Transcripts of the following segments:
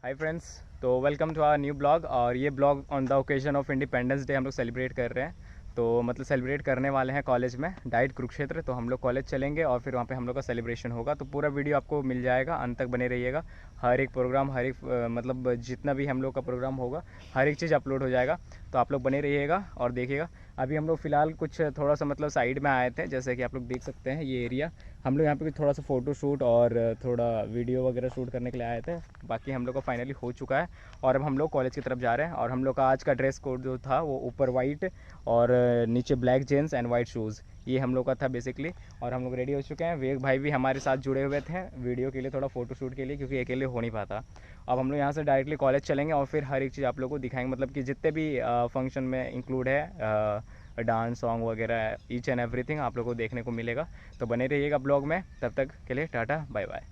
हाय friends, तो welcome to our new blog. और ये blog on the occasion of independence day हम लोग सेलिब्रेट कर रहे हैं। तो मतलब सेलिब्रेट करने वाले हैं कॉलेज में, डाइट कुरुक्षेत्र। तो हम लोग कॉलेज चलेंगे और फिर वहाँ पे हम लोग का सेलिब्रेशन होगा। तो पूरा वीडियो आपको मिल जाएगा, अंत तक बने रहिएगा। हर एक प्रोग्राम, हर एक मतलब जितना भी हम लोग का प्रोग्राम होगा, हर एक चीज़ अपलोड हो जाएगा। तो आप लोग बने रहिएगा और देखिएगा। अभी हम लोग फ़िलहाल कुछ थोड़ा सा मतलब साइड में आए थे, जैसे कि आप लोग देख सकते हैं ये एरिया। हम लोग यहाँ पे थोड़ा सा फ़ोटो शूट और थोड़ा वीडियो वगैरह शूट करने के लिए आए थे। बाकी हम लोग का फाइनली हो चुका है और अब हम लोग कॉलेज की तरफ जा रहे हैं। और हम लोग का आज का ड्रेस कोड जो था वो ऊपर वाइट और नीचे black jeans and white shoes, ये हम लोग का था बेसिकली। और हम लोग रेडी हो चुके हैं। विवेक भाई भी हमारे साथ जुड़े हुए थे वीडियो के लिए, थोड़ा फ़ोटो शूट के लिए, क्योंकि अकेले हो नहीं पाता। अब हम लोग यहाँ से डायरेक्टली कॉलेज चलेंगे और फिर हर एक चीज़ आप लोग को दिखाएंगे, मतलब कि जितने भी फंक्शन में इंक्लूड है, डांस सॉन्ग वगैरह, ईच एंड एवरीथिंग आप लोगों को देखने को मिलेगा। तो बने रहिएगा ब्लॉग में। तब तक के लिए टाटा बाय बाय।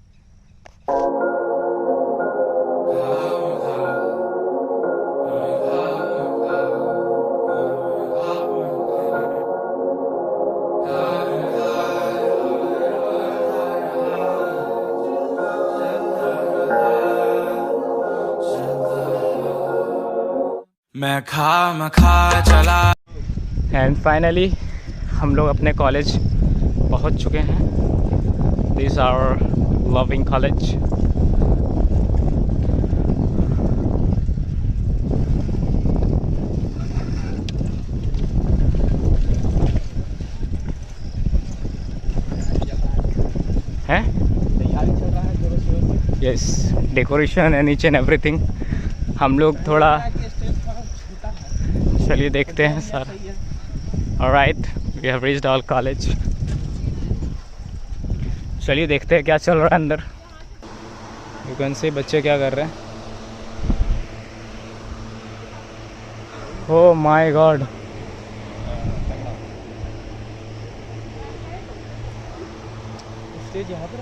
मैं खा चला। एंड फाइनली हम लोग अपने कॉलेज पहुंच चुके हैं। This our loving college. है yes, decoration and each and everything. हम लोग थोड़ा चलिए देखते हैं sir. Alright, we have reached our college. चलिए देखते हैं क्या चल रहा है अंदर। यू कैन सी बच्चे क्या कर रहे हैं। ओह माय गॉड,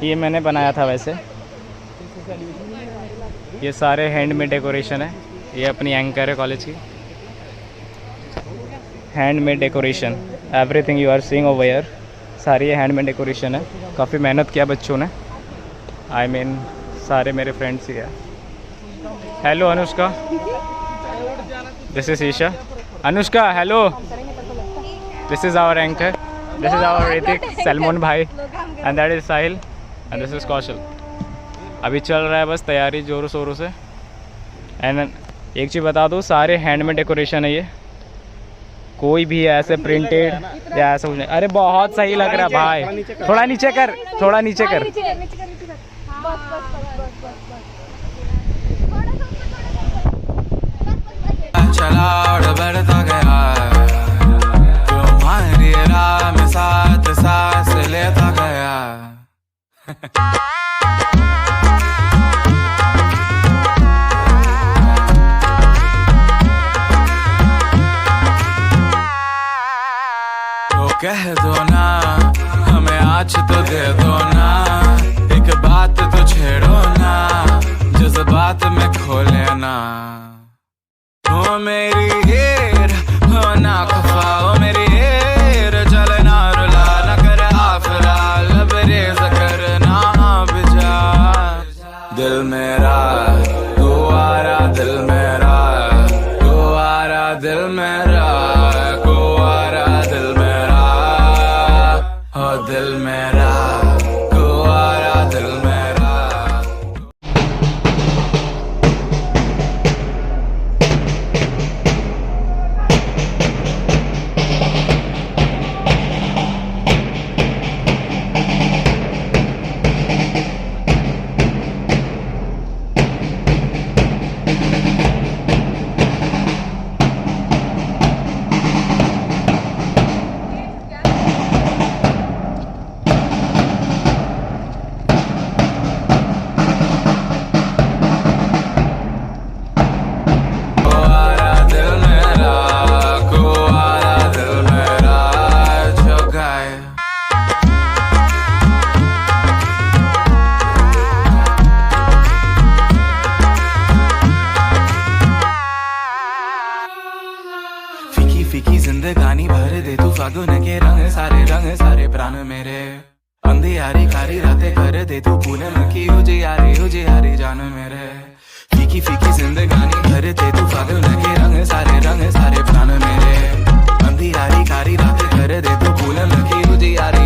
ये मैंने बनाया था वैसे। ये सारे हैंडमेड डेकोरेशन है। ये अपनी एंकर है कॉलेज की। Handmade decoration, everything you are seeing over here, सारी ये हैंडमेड डेकोरेशन है। काफ़ी मेहनत किया बच्चों ने। आई मीन सारे मेरे फ्रेंड्स ही है। Hello Anushka, this is Isha. Anushka hello, this is our anchor, this is our Hrithik, Salman भाई, and that is Sahil, and this is Kaushal. अभी चल रहा है बस तैयारी ज़ोरों शोरों से। एंड एक चीज़ बता दूँ, सारे हैंडमेड डेकोरेशन है ये, कोई भी ऐसे प्रिंटेड या ऐसा कुछ नहीं। अरे बहुत सही लग रहा है भाई, थोड़ा नीचे कर, थोड़ा नीचे कर। चला और बढ़ता गया, तुम्हारी राह में साथ सांस लेता गया। कह दो ना हमें आज तो दे दो ना, एक बात तो छेड़ो ना, जज्बात में खो लेना। ओ मेरी हीर हो ना खफा, ओ मेरी हीर चलना रुला ना कर आफरा, लबरेज करना बिजा। दिल मेरा कुआरा, दिल मेरा कुआरा, दिल मेरा कुआरा, दिल मेरा हो, दिल मेरा कुआरा, दिल मेरा। फीकी जिंदगानी भर दे तू फागुन के रंग सारे प्राण मेरे। अंधियारी कारी रातें कर दे तू पूनम की उजियारी जान मेरे। फीकी फीकी जिंदगानी भरते तूफान लगे रंग सारे प्राण मेरे अंधियारी कारी रात कर दे तू भूलन लगी उजियारी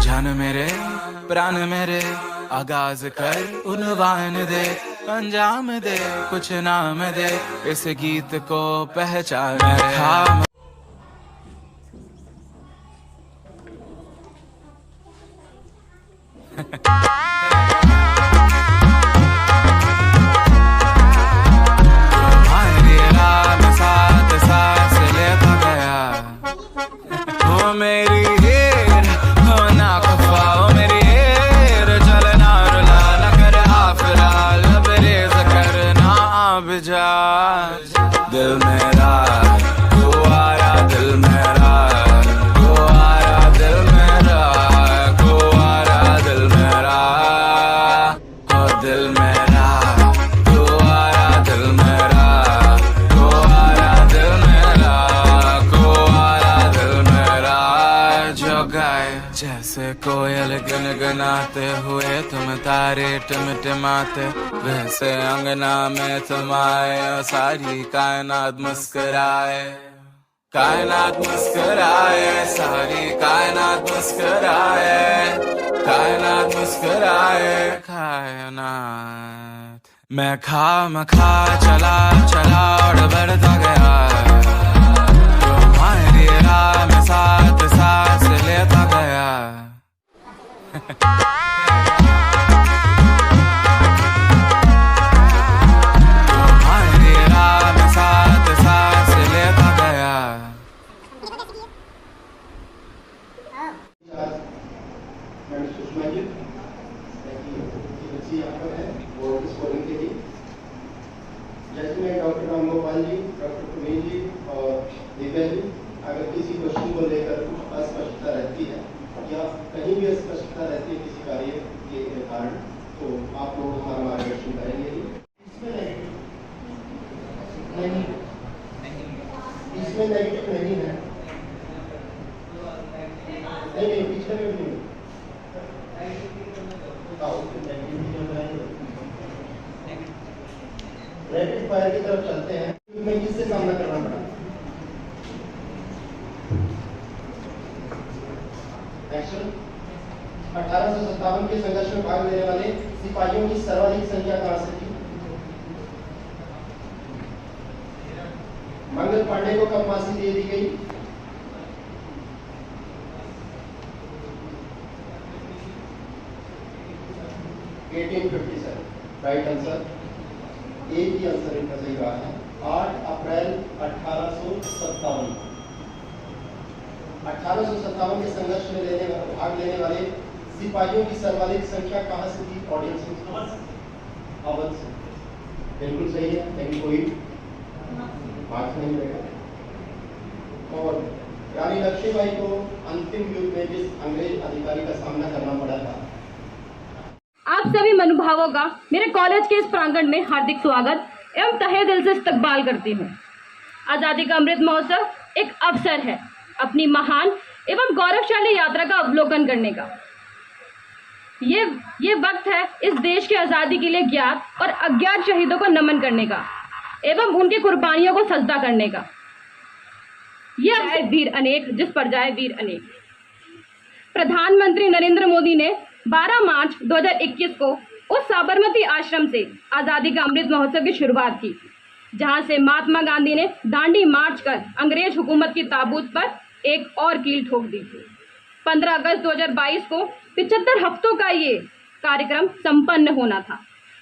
जान मेरे प्राण मेरे आगाज कर उन्वान दे अंजाम दे कुछ नाम दे इस गीत को पहचान हाँ तुम्हारी राह में साथ सांस लेता गया हो मेरी हीर हो ना खफा हो मेरी हीर चलना रुला न कर आफरा लबरेज करना अब जा दिल मेरा तू आया दिल मेरा तू आया दिल मेरा तू आया दिल मेरा हो दिल मेरा तू आया दिल मेरा तू आया दिल मेरा तू आया दिल मेरा जो गाए जैसे कोयल गुनगुनाते हुए तुम तारे टिमटिमाते वैसे अंगना में तुम आए सारी कायनात मुस्कुराए कायनात मुस्कुराए सारी कायनात मुस्कुराए कायनात मुस्कुराए कायनात मैं खा चला और बढ़ता गया तुम्हारी राह में साथ सांस लेता गया तुम्हारी राह में साथ सांस लेता गया मैडम सुषमा जी बच्ची यहाँ पर है और स्कोरिंग के लिए judgement doctor Ram Gopal ji, doctor Puneet जी और दिव्या जी, अगर किसी क्वेश्चन को लेकर कुछ अस्पष्टता रहती है या कहीं भी अस्पष्टता रहती है किसी कार्य के कारण तो आप लोग हमारा मार्गदर्शन करेंगे। इसमें नेगेटिव नहीं है, नहीं पिछले में भी नहीं। रैपिड फायर की तरफ चलते हैं। में किससे सामना करना पड़ा? एक्शन 1857 के संघर्ष में भाग लेने वाले सिपाहियों की सर्वाधिक संख्या कहां से थी? मंगल पांडे को कब फांसी दे दी गई? राइट आंसर एक ही आंसर इनका सही रहा है। 8 अप्रैल 1857 के संघर्ष में भाग लेने वाले सिपाहियों की सर्वाधिक संख्या कहां से थी? ऑडियंस में अवध से। बिल्कुल सही है, लेकिन कोई मार्क्स नहीं मिलेगा। और रानी लक्ष्मीबाई को अंतिम युद्ध में जिस अंग्रेज अधिकारी का सामना करना पड़ा था। आप सभी मनुभावों का मेरे कॉलेज के इस प्रांगण में हार्दिक स्वागत एवं तहे दिल से इस्तकबाल करती हूँ। आज़ादी का अमृत महोत्सव एक अवसर है अपनी महान एवं गौरवशाली यात्रा का अवलोकन करने का। ये वक्त है इस देश की आज़ादी के लिए ज्ञात और अज्ञात शहीदों को नमन करने का एवं उनकी कुर्बानियों को सजदा करने का। यह वीर अनेक जिस पर जाए वीर अनेक। प्रधानमंत्री नरेंद्र मोदी ने 12 मार्च 2021 को उस साबरमती आश्रम से आज़ादी का अमृत महोत्सव की शुरुआत की, जहां से महात्मा गांधी ने दांडी मार्च कर अंग्रेज हुकूमत की ताबूत पर एक और कील ठोक दी थी। 15 अगस्त 2022 को 75 हफ्तों का ये कार्यक्रम संपन्न होना था,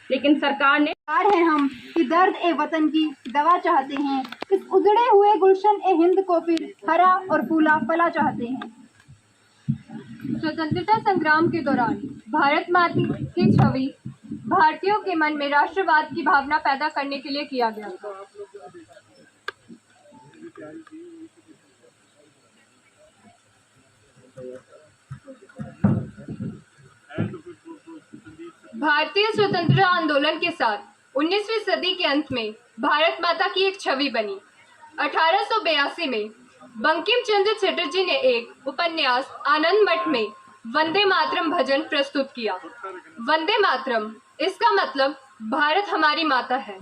लेकिन सरकार ने हैं हम कि दर्द ए वतन की दवा चाहते हैं, इस उजड़े हुए गुलशन ए हिंद को फिर हरा और फूला फला चाहते हैं। स्वतंत्रता संग्राम के दौरान भारत माता की छवि भारतीयों के मन में राष्ट्रवाद की भावना पैदा करने के लिए किया गया था। भारतीय स्वतंत्रता आंदोलन के साथ 19वीं सदी के अंत में भारत माता की एक छवि बनी। 1882 में बंकिम चंद्र चटर्जी ने एक उपन्यास आनंद मठ में वंदे मातरम भजन प्रस्तुत किया। वंदे मातरम इसका मतलब भारत हमारी माता है।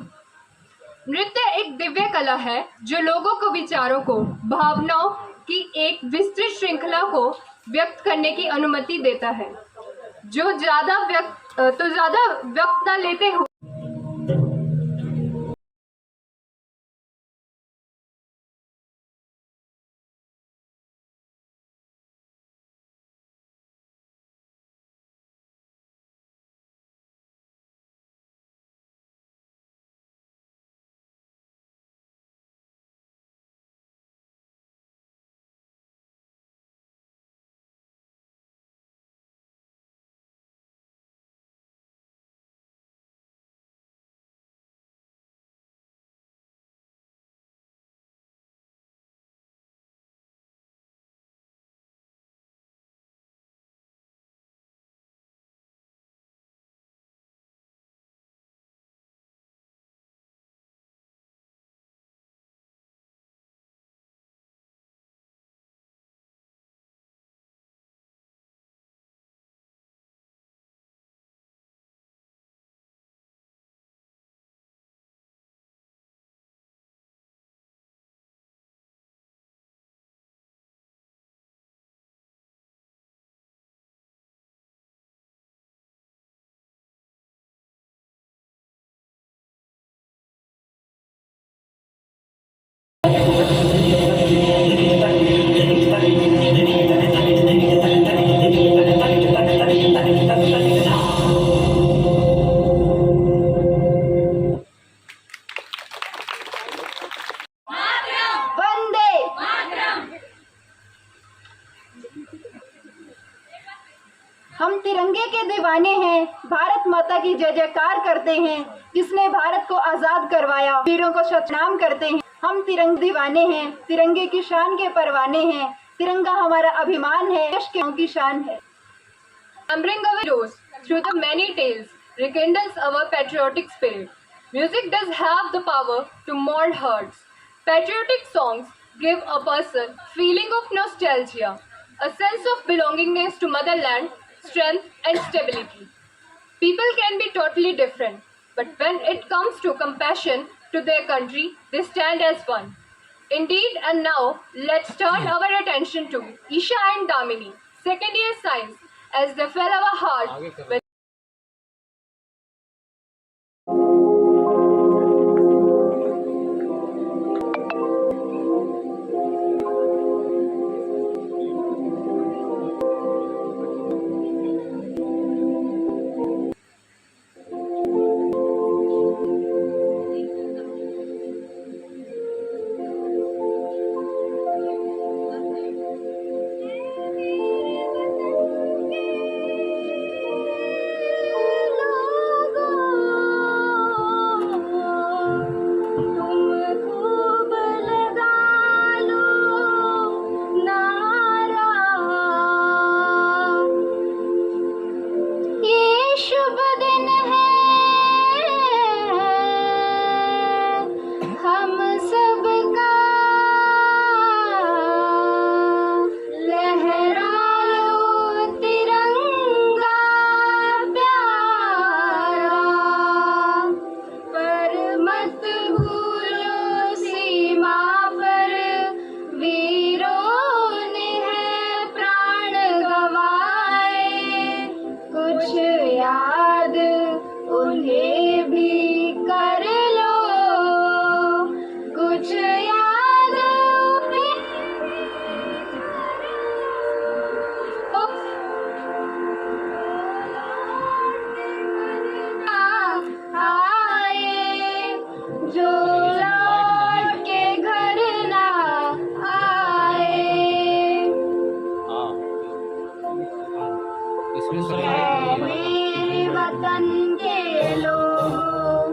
नृत्य एक दिव्य कला है जो लोगों को विचारों को, भावनाओं की एक विस्तृत श्रृंखला को व्यक्त करने की अनुमति देता है, जो ज्यादा व्यक्त न लेते हो। हम तिरंगे के दीवाने हैं, भारत माता की जय जयकार करते हैं, जिसने भारत को आजाद करवाया, वीरों को सलाम करते हैं। हम तिरंगे दीवाने हैं, तिरंगे की शान के परवाने हैं, तिरंगा हमारा अभिमान है, देश की शान है। Remembering our heroes through the many tales rekindles our patriotic spirit. Music does have the power to mold hearts. Patriotic songs give a person feeling of nostalgia, a sense of belongingness to motherland, strength and stability. People can be totally different, but when it comes to compassion to their country, they stand as one. Indeed, and now let's turn our attention to Isha and Damini, second year science, as they fill our heart with मेरे वतन के लोगों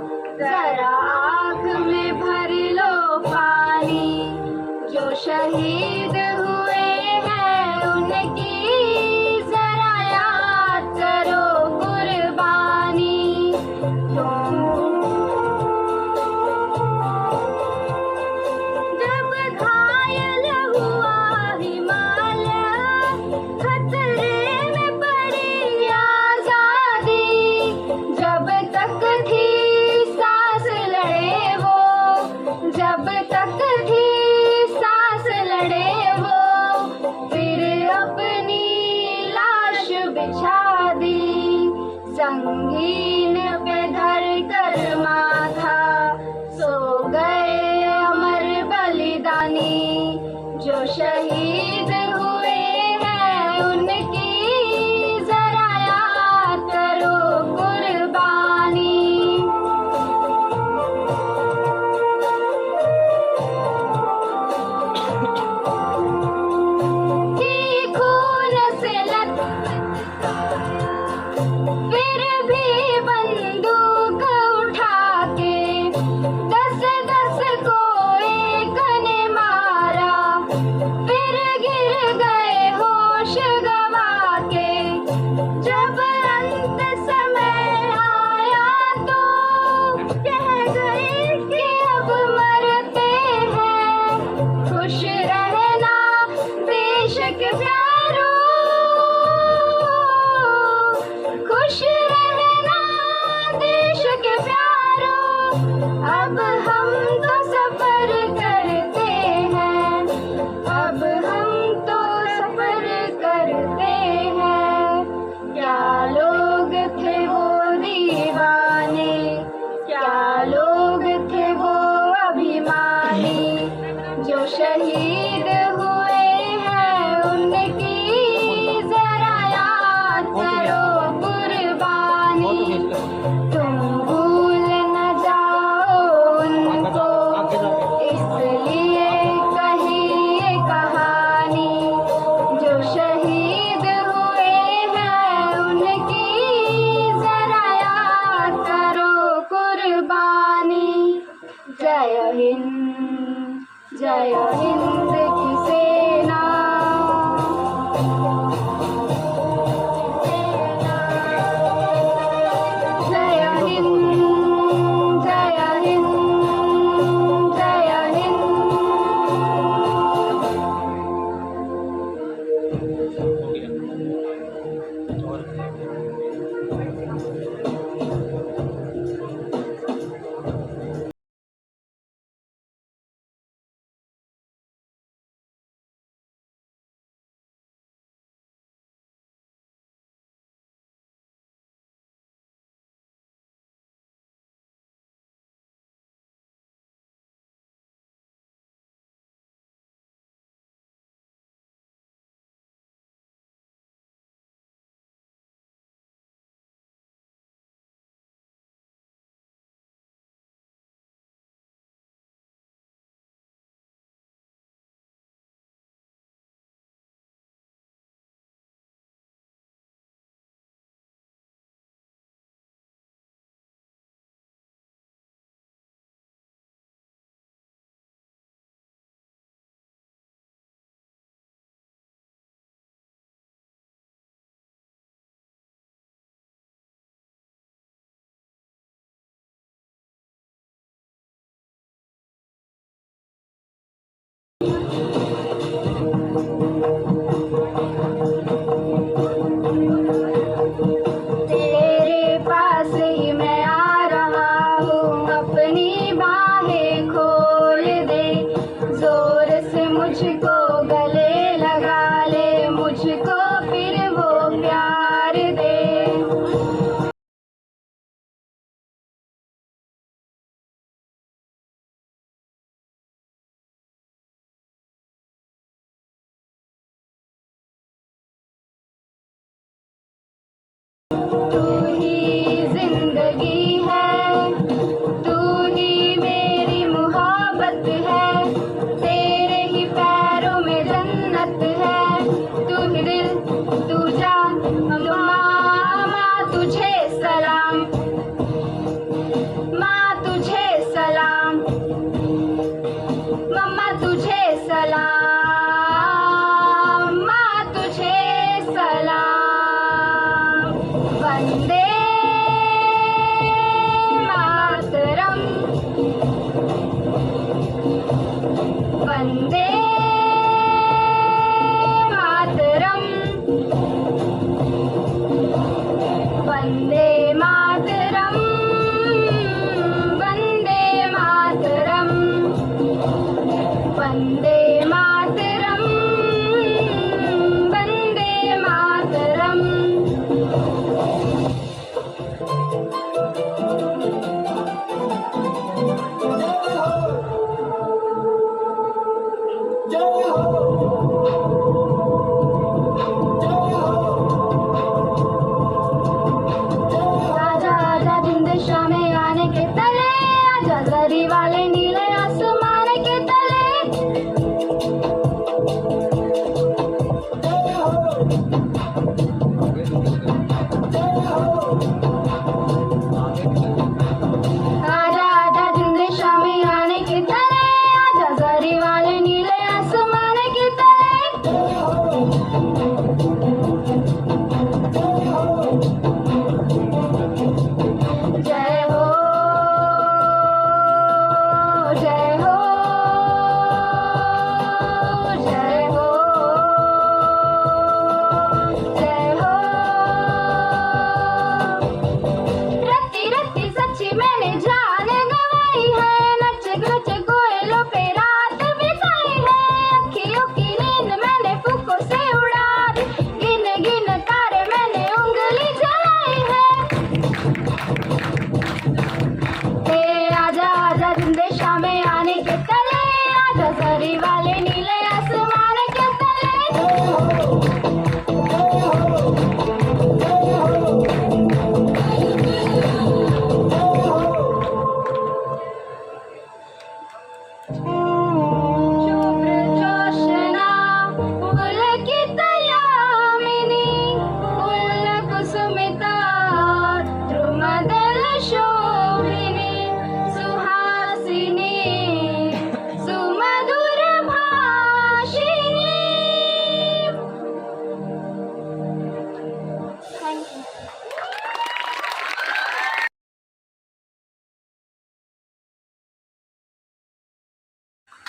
जय हिंद की सेना।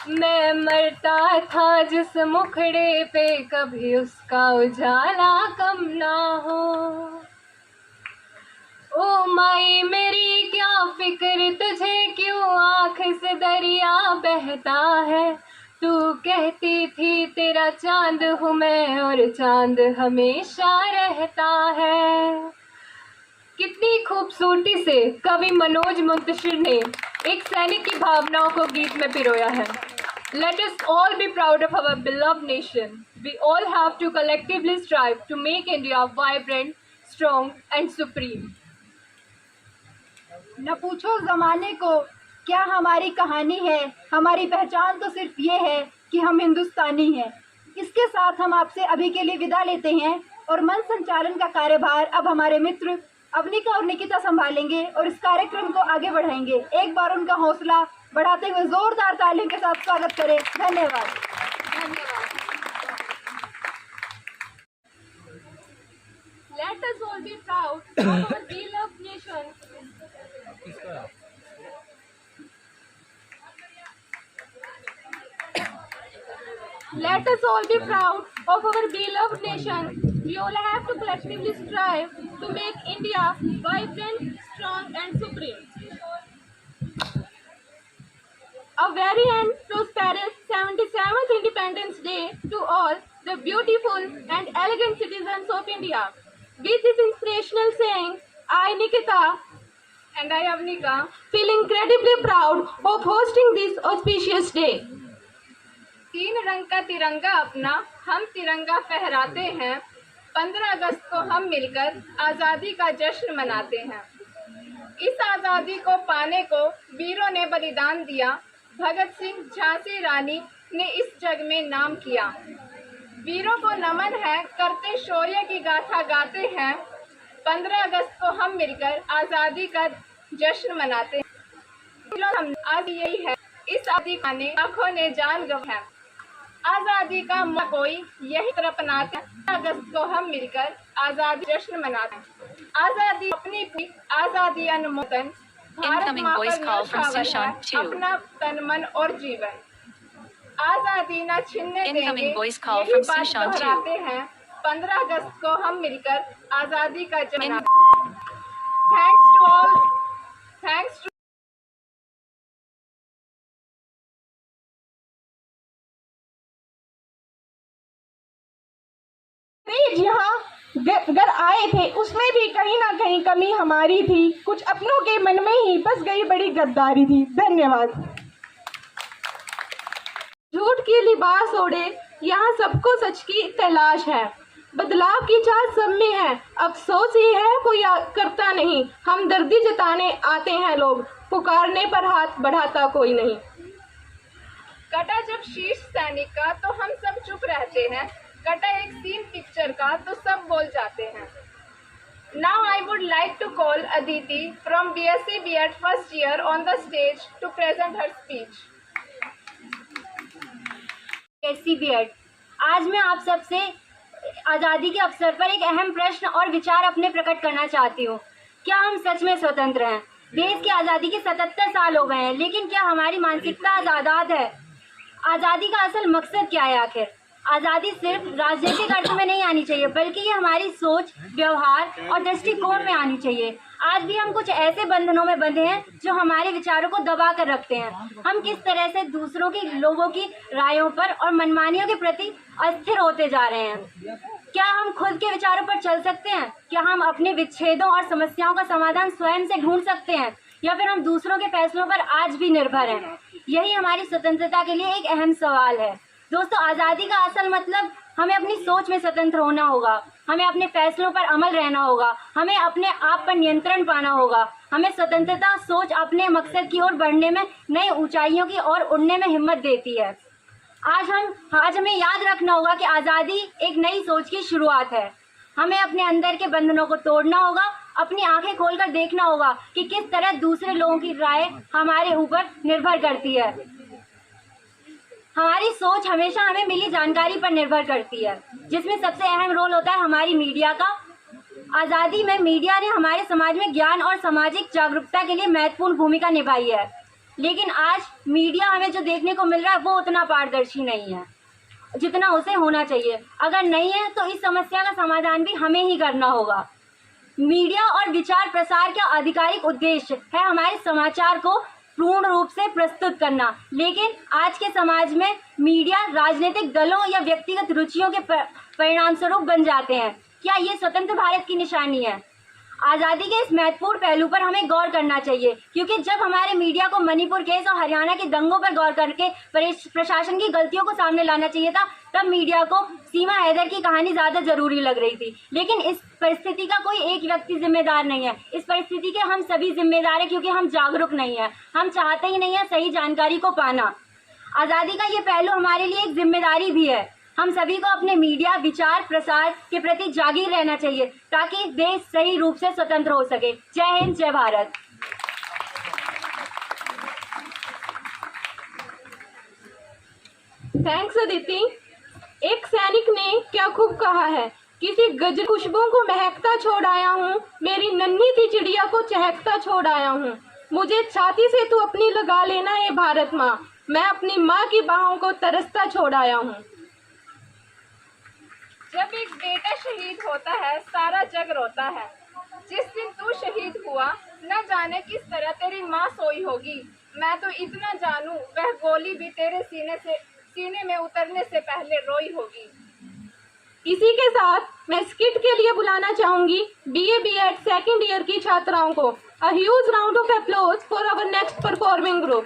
मैं मरता था जिस मुखड़े पे, कभी उसका उजाला कम ना हो। ओ माई मेरी क्या फिक्र तुझे, क्यों आँख से दरिया बहता है। तू कहती थी तेरा चांद हूँ मैं, और चांद हमेशा रहता है। कितनी खूबसूरती से कवि मनोज मुंतशिर ने एक सैनिक की भावनाओं को गीत में पिरोया है। Let us all be proud of our beloved nation. We all have to collectively strive to make India vibrant, strong and supreme. न पूछो जमाने को क्या हमारी कहानी है, हमारी पहचान तो सिर्फ ये है कि हम हिंदुस्तानी हैं। इसके साथ हम आपसे अभी के लिए विदा लेते हैं और मंच संचालन का कार्यभार अब हमारे मित्र अवनिका और निकिता संभालेंगे और इस कार्यक्रम को आगे बढ़ाएंगे। एक बार उनका हौसला बढ़ाते हुए जोरदार तालियों के साथ स्वागत करें। धन्यवाद। Let us all be proud of our beloved nation. Let us all be proud of our beloved nation. We all have to collectively strive to make India vibrant, strong and supreme. A very and prosperous 77th Independence Day to all the beautiful and elegant citizens of India. With this inspirational saying, I, Nikita, and I, Avnika, feel incredibly proud of hosting this auspicious day. 3 रंग का तिरंगा अपना हम तिरंगा फहराते हैं। 15 अगस्त को हम मिलकर आज़ादी का जश्न मनाते हैं। इस आज़ादी को पाने को वीरों ने बलिदान दिया। भगत सिंह, झांसी रानी ने इस जग में नाम किया। वीरों को नमन है, करते शौर्य की गाथा गाते हैं। 15 अगस्त को हम मिलकर आज़ादी का जश्न मनाते हैं। आज यही है, इस आज़ादी पाने लाखों ने जान गंवाई है। आज़ादी का कोई यही तरफ अपनाते हैं। 15 अगस्त को हम मिलकर आज़ादी जश्न मनाते हैं। आज़ादी अपनी आज़ादी अनुमोदन भारत माँ पर न्यौछावर है अपना तन मन और जीवन। आज़ादी न छीनने देंगे, यही बात दोहराते हैं। 15 अगस्त को हम मिलकर आज़ादी का जश्न मनाते हैं। Thanks to all. Thanks to यहाँ घर आए थे उसमें भी कहीं ना कहीं कमी हमारी थी। कुछ अपनों के मन में ही बस गई बड़ी गद्दारी थी। धन्यवाद। झूठ की लिबास ओढ़े यहाँ सबको सच की तलाश है। बदलाव की चाह सब में है, अफसोस ये है कोई करता नहीं। हम दर्दी जताने आते हैं लोग, पुकारने पर हाथ बढ़ाता कोई नहीं। कटा जब शीर्ष सैनिक का तो हम सब चुप रहते हैं। कटा एक सीन पिक्चर का तो सब बोल जाते हैं। Now I would like to call Aditi from BSc B.Ed first year on the stage to present her speech. BSc B.Ed, आज मैं आप सबसे आज़ादी के अवसर पर एक अहम प्रश्न और विचार अपने प्रकट करना चाहती हूँ। क्या हम सच में स्वतंत्र हैं? देश की आज़ादी के 77 साल हो गए हैं, लेकिन क्या हमारी मानसिकता आज़ाद है? आज़ादी का असल मकसद क्या है आखिर? आज़ादी सिर्फ राजनीतिक अर्थ में नहीं आनी चाहिए, बल्कि ये हमारी सोच, व्यवहार और दृष्टिकोण में आनी चाहिए। आज भी हम कुछ ऐसे बंधनों में बंधे हैं जो हमारे विचारों को दबा कर रखते हैं। हम किस तरह से दूसरों की, लोगों की रायों पर और मनमानियों के प्रति अस्थिर होते जा रहे हैं। क्या हम खुद के विचारों पर चल सकते हैं? क्या हम अपने विच्छेदों और समस्याओं का समाधान स्वयं से ढूंढ सकते हैं, या फिर हम दूसरों के फैसलों पर आज भी निर्भर हैं? यही हमारी स्वतंत्रता के लिए एक अहम सवाल है। दोस्तों, आज़ादी का असल मतलब हमें अपनी सोच में स्वतंत्र होना होगा, हमें अपने फैसलों पर अमल रहना होगा, हमें अपने आप पर नियंत्रण पाना होगा। हमें स्वतंत्रता सोच अपने मकसद की ओर बढ़ने में, नई ऊंचाइयों की ओर उड़ने में हिम्मत देती है। आज हमें याद रखना होगा कि आज़ादी एक नई सोच की शुरुआत है। हमें अपने अंदर के बंधनों को तोड़ना होगा, अपनी आंखें खोलकर देखना होगा कि किस तरह दूसरे लोगों की राय हमारे ऊपर निर्भर करती है। हमारी सोच हमेशा हमें मिली जानकारी पर निर्भर करती है, जिसमें सबसे अहम रोल होता है हमारी मीडिया का। आज़ादी में मीडिया ने हमारे समाज में ज्ञान और सामाजिक जागरूकता के लिए महत्वपूर्ण भूमिका निभाई है। लेकिन आज मीडिया हमें जो देखने को मिल रहा है वो उतना पारदर्शी नहीं है जितना उसे होना चाहिए। अगर नहीं है तो इस समस्या का समाधान भी हमें ही करना होगा। मीडिया और विचार प्रसार का आधिकारिक उद्देश्य है हमारे समाचार को पूर्ण रूप से प्रस्तुत करना, लेकिन आज के समाज में मीडिया राजनीतिक दलों या व्यक्तिगत रुचियों के परिणाम स्वरूप बन जाते हैं। क्या ये स्वतंत्र भारत की निशानी है? आज़ादी के इस महत्वपूर्ण पहलू पर हमें गौर करना चाहिए, क्योंकि जब हमारे मीडिया को मणिपुर केस और हरियाणा के दंगों पर गौर करके प्रशासन की गलतियों को सामने लाना चाहिए था, तब मीडिया को सीमा हैदर की कहानी ज्यादा जरूरी लग रही थी। लेकिन इस परिस्थिति का कोई एक व्यक्ति जिम्मेदार नहीं है, इस परिस्थिति के हम सभी जिम्मेदार हैं, क्योंकि हम जागरूक नहीं है, हम चाहते ही नहीं है सही जानकारी को पाना। आज़ादी का ये पहलू हमारे लिए एक जिम्मेदारी भी है। हम सभी को अपने मीडिया विचार प्रसार के प्रति जागीर रहना चाहिए ताकि देश सही रूप से स्वतंत्र हो सके। जय हिंद, जय भारत। थैंक्स अदिति। एक सैनिक ने क्या खूब कहा है, किसी गजब खुशबू को महकता छोड़ आया हूँ, मेरी नन्ही सी चिड़िया को चहकता छोड़ आया हूँ, मुझे छाती से तू अपनी लगा लेना है भारत माँ, मैं अपनी माँ की बाहों को तरसता छोड़ आया हूँ। जब एक बेटा शहीद होता है सारा जग रोता है। जिस दिन तू शहीद हुआ न जाने किस तरह तेरी माँ सोई होगी। मैं तो इतना जानूं वह गोली भी तेरे सीने में उतरने से पहले रोई होगी। इसी के साथ मैं स्किट के लिए बुलाना चाहूंगी BA B.Ed सेकेंड ईयर की छात्राओं को। A huge round of applause for our next performing group.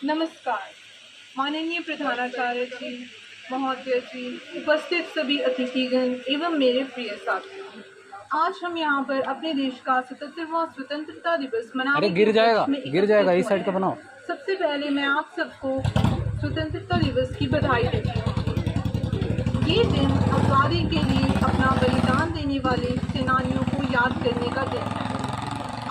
नमस्कार माननीय प्रधानाचार्य जी, महोदय जी, उपस्थित सभी अतिथिगण एवं मेरे प्रिय साथियों, आज हम यहाँ पर अपने देश का 77वां स्वतंत्रता दिवस मनाने गिर जाएगा इस साइड का बनाओ। सबसे पहले मैं आप सबको स्वतंत्रता दिवस की बधाई देती हूँ। ये दिन आज़ादी के लिए अपना बलिदान देने वाले सेनानियों को याद करने का दिन है।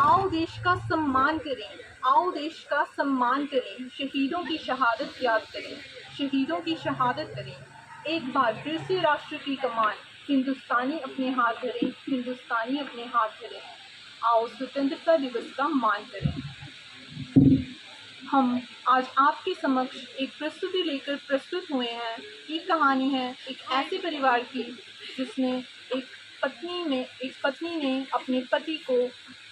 आओ देश का सम्मान करें, आओ देश का सम्मान करें, शहीदों की शहादत याद करें, शहीदों की शहादत करें। एक बार फिर से राष्ट्र की कमान हिंदुस्तानी अपने हाथ धरें, हिंदुस्तानी अपने हाथ धरें। आओ स्वतंत्रता दिवस का मान करें। हम आज आपके समक्ष एक प्रस्तुति लेकर प्रस्तुत हुए हैं। ये कहानी है एक ऐसे परिवार की जिसने एक पत्नी ने अपने पति को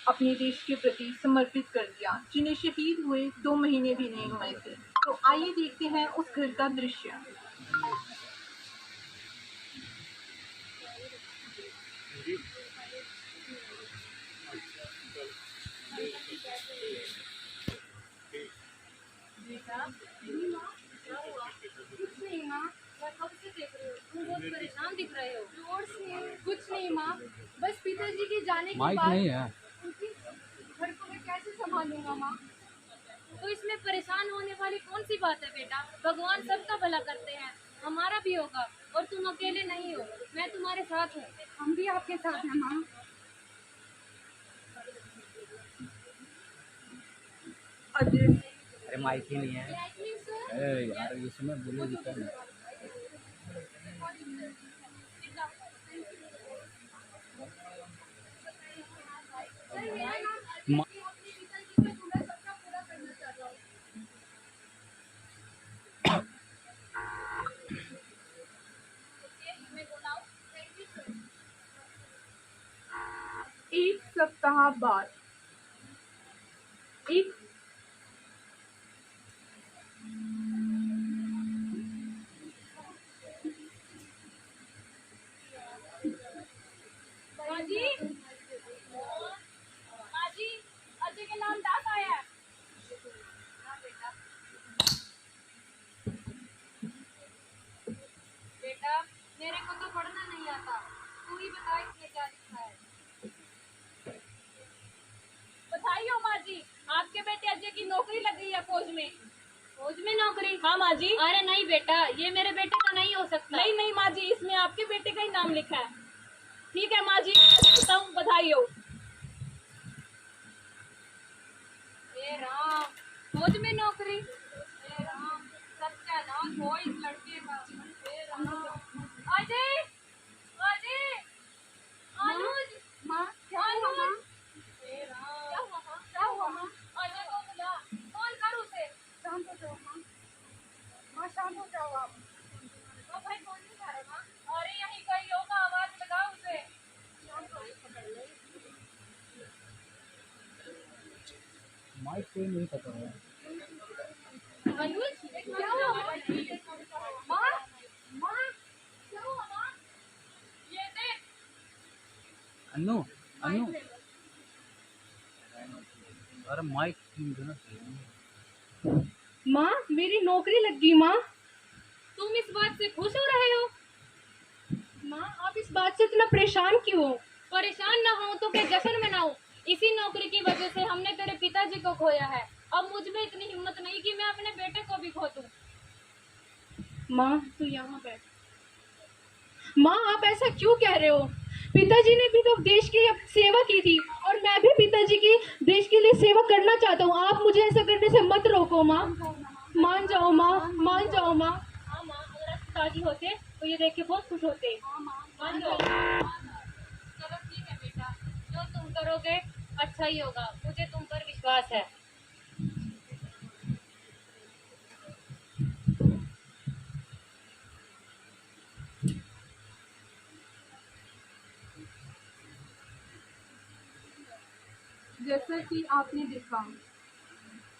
अपने देश के प्रति समर्पित कर दिया, जिन्हें शहीद हुए 2 महीने भी नहीं हुए थे। तो आइए देखते हैं उस घर का दृश्य। परेशान दिख रहे हो। कुछ नहीं माँ, बस पिताजी के जाने के बाद नहीं है उनकी घर को मैं कैसे संभालूंगा माँ। तो इसमें परेशान होने वाली कौन सी बात है बेटा, भगवान सबका भला करते हैं, हमारा भी होगा और तुम अकेले नहीं हो, मैं तुम्हारे साथ हूँ। हम भी आपके साथ हैं माँ। अरे माइक ही नहीं है यार, इसमें बोले दिक्कत नहीं। एक सप्ताह बाद अजय के नाम डाक आया। बेटा मेरे को तो पढ़ना नहीं आता, तू ही बता इसमें क्या लिखा है। बधाई हो माँ जी, आपके बेटे अजय की नौकरी लग गई है फौज में। फौज में नौकरी? हाँ माँ जी। अरे नहीं बेटा, ये मेरे बेटे का नहीं हो सकता। नहीं नहीं माँ जी, इसमें आपके बेटे का ही नाम लिखा है। ठीक है माँ जी, बताऊँ, बधाई हो। हे राम, फौज में नौकरी? हे राम, सत्यानाश हो इस लड़के का। हे राम, अजय, अजय, अनुज, माँ क्या हुआ? हे राम, क्या हुआ माँ? अजय को बुला। माइक कोई नहीं पता है। अन्नू अन्नू अरे माइक देना चाहिए। माँ मेरी नौकरी लग गई माँ। तुम इस बात से खुश हो रहे हो? माँ आप इस बात से इतना परेशान क्यों हो? परेशान ना हो तो क्या जश्न मनाऊं? इसी नौकरी की वजह से हमने तेरे पिताजी को खोया है। अब मुझ में इतनी हिम्मत नहीं कि मैं अपने बेटे को भी खो दूं। माँ तू यहाँ बैठ। माँ आप ऐसा क्यों कह रहे हो? पिताजी ने भी तो देश की सेवा की थी और मैं भी पिताजी की देश के लिए सेवा करना चाहता हूँ। आप मुझे ऐसा करने से मत रोको माँ। मान जाओ माँ, मान जाओ माँ। हाँ माँ, अगर आप पिताजी होते तो ये देख के बहुत खुश होते। मान जाओ। चलो ठीक है बेटा, जो तुम करोगे अच्छा ही होगा, मुझे तुम पर विश्वास है। जैसा कि आपने देखा,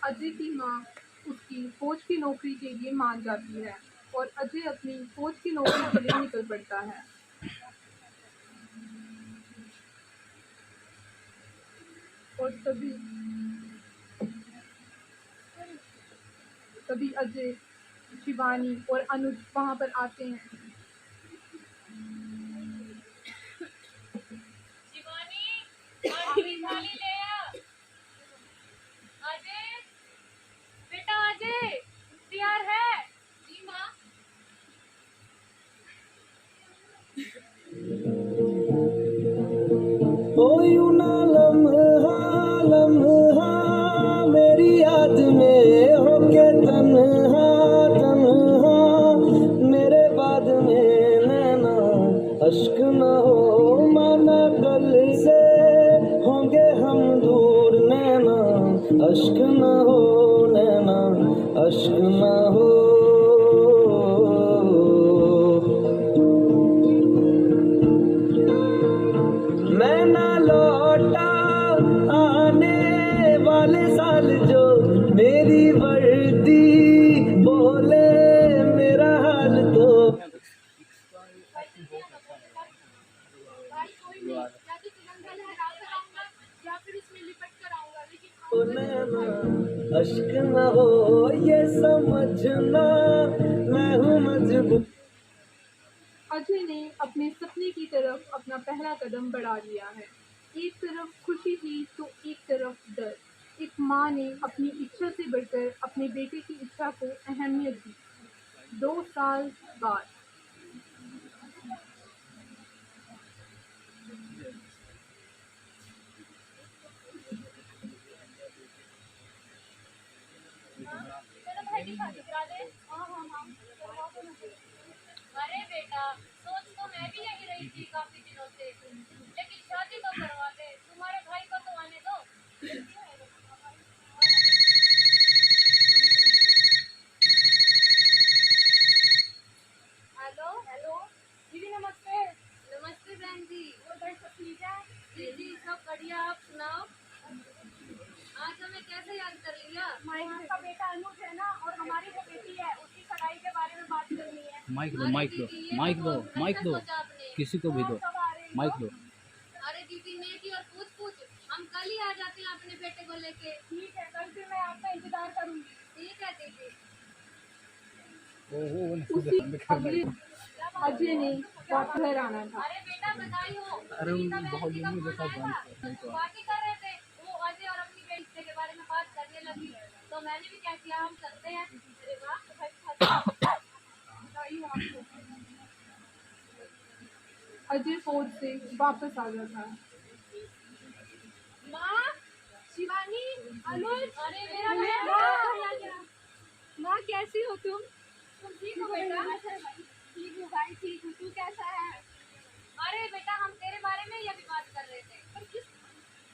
अजय की माँ उसकी फौज की नौकरी के लिए मान जाती है और अजय अपनी फौज की नौकरी के लिए निकल पड़ता है। और तभी अजय, शिवानी और अनुज वहाँ पर आते हैं। शिवानी थाली ले आ। अजय बेटा, अजय तैयार है? जी माँ। यूं ना लम्हा लम्हा मेरी याद में होके तन्हा तन्हा, मेरे बाद में नैना अश्क न हो माना, कल से होंगे हम दूर नैना अश्क न हो, नैना अश्क न हो। मैं ना लौटा आने वाले साल जो मेरी वर्दी बोले मेरा हाल तो अश्क न हो ये समझना मैं हूँ मजबूर। अजय ने अपने सपने की तरफ अपना पहला कदम बढ़ा लिया है। एक तरफ खुशी थी तो एक तरफ डर। एक माँ ने अपनी इच्छा से बढ़कर अपने बेटे की इच्छा को अहमियत दी। 2 साल बाद अरे बेटा, सोच तो मैं भी यही रही थी काफी दिनों से, लेकिन शादी तो करवा दे। तुम्हारे भाई को तो आने दो। हेलो हेलो दीदी, नमस्ते। नमस्ते बहन जी। और भाई सब ठीक है? जी जी सब बढ़िया। आप सुनाओ, आज हमें कैसे याद कर लिया? का बेटा अनुज है ना, और हमारी जो बेटी है उसकी सगाई के बारे में बात करनी है। माइक दो माइक दो माइक दो माइक दो, किसी को भी दो माइक दो। अरे दीदी, नेकी और पूछ पूछ, हम कल ही आ जाते हैं अपने बेटे को लेके। ठीक है, कल फिर मैं आपका इंतजार करूंगी। ठीक है दीदी। उसी अगले अजय ने वापस घर आना था। अरे बेटा बधाई हो। अरे सुनीता बहुत बहन जी का जल्दी फोन देखा आया था। बंद बातें कर रहे थे, वो अजय और अपनी बेटी के बारे में बात करने लगी, तो मैंने भी क्या किया, हम चलते हैं। अरे वाह, बधाई हो आपको। अजय फौज से वापस आ गया था। माँ, शिवानी, अनुज, अरे मेरा माँ कैसी हो तुम? ठीक हो बेटा? ठीक हूँ भाई, ठीक हूँ। तू कैसा है? अरे बेटा, हम तेरे बारे में ही अभी बात कर रहे थे। पर किस?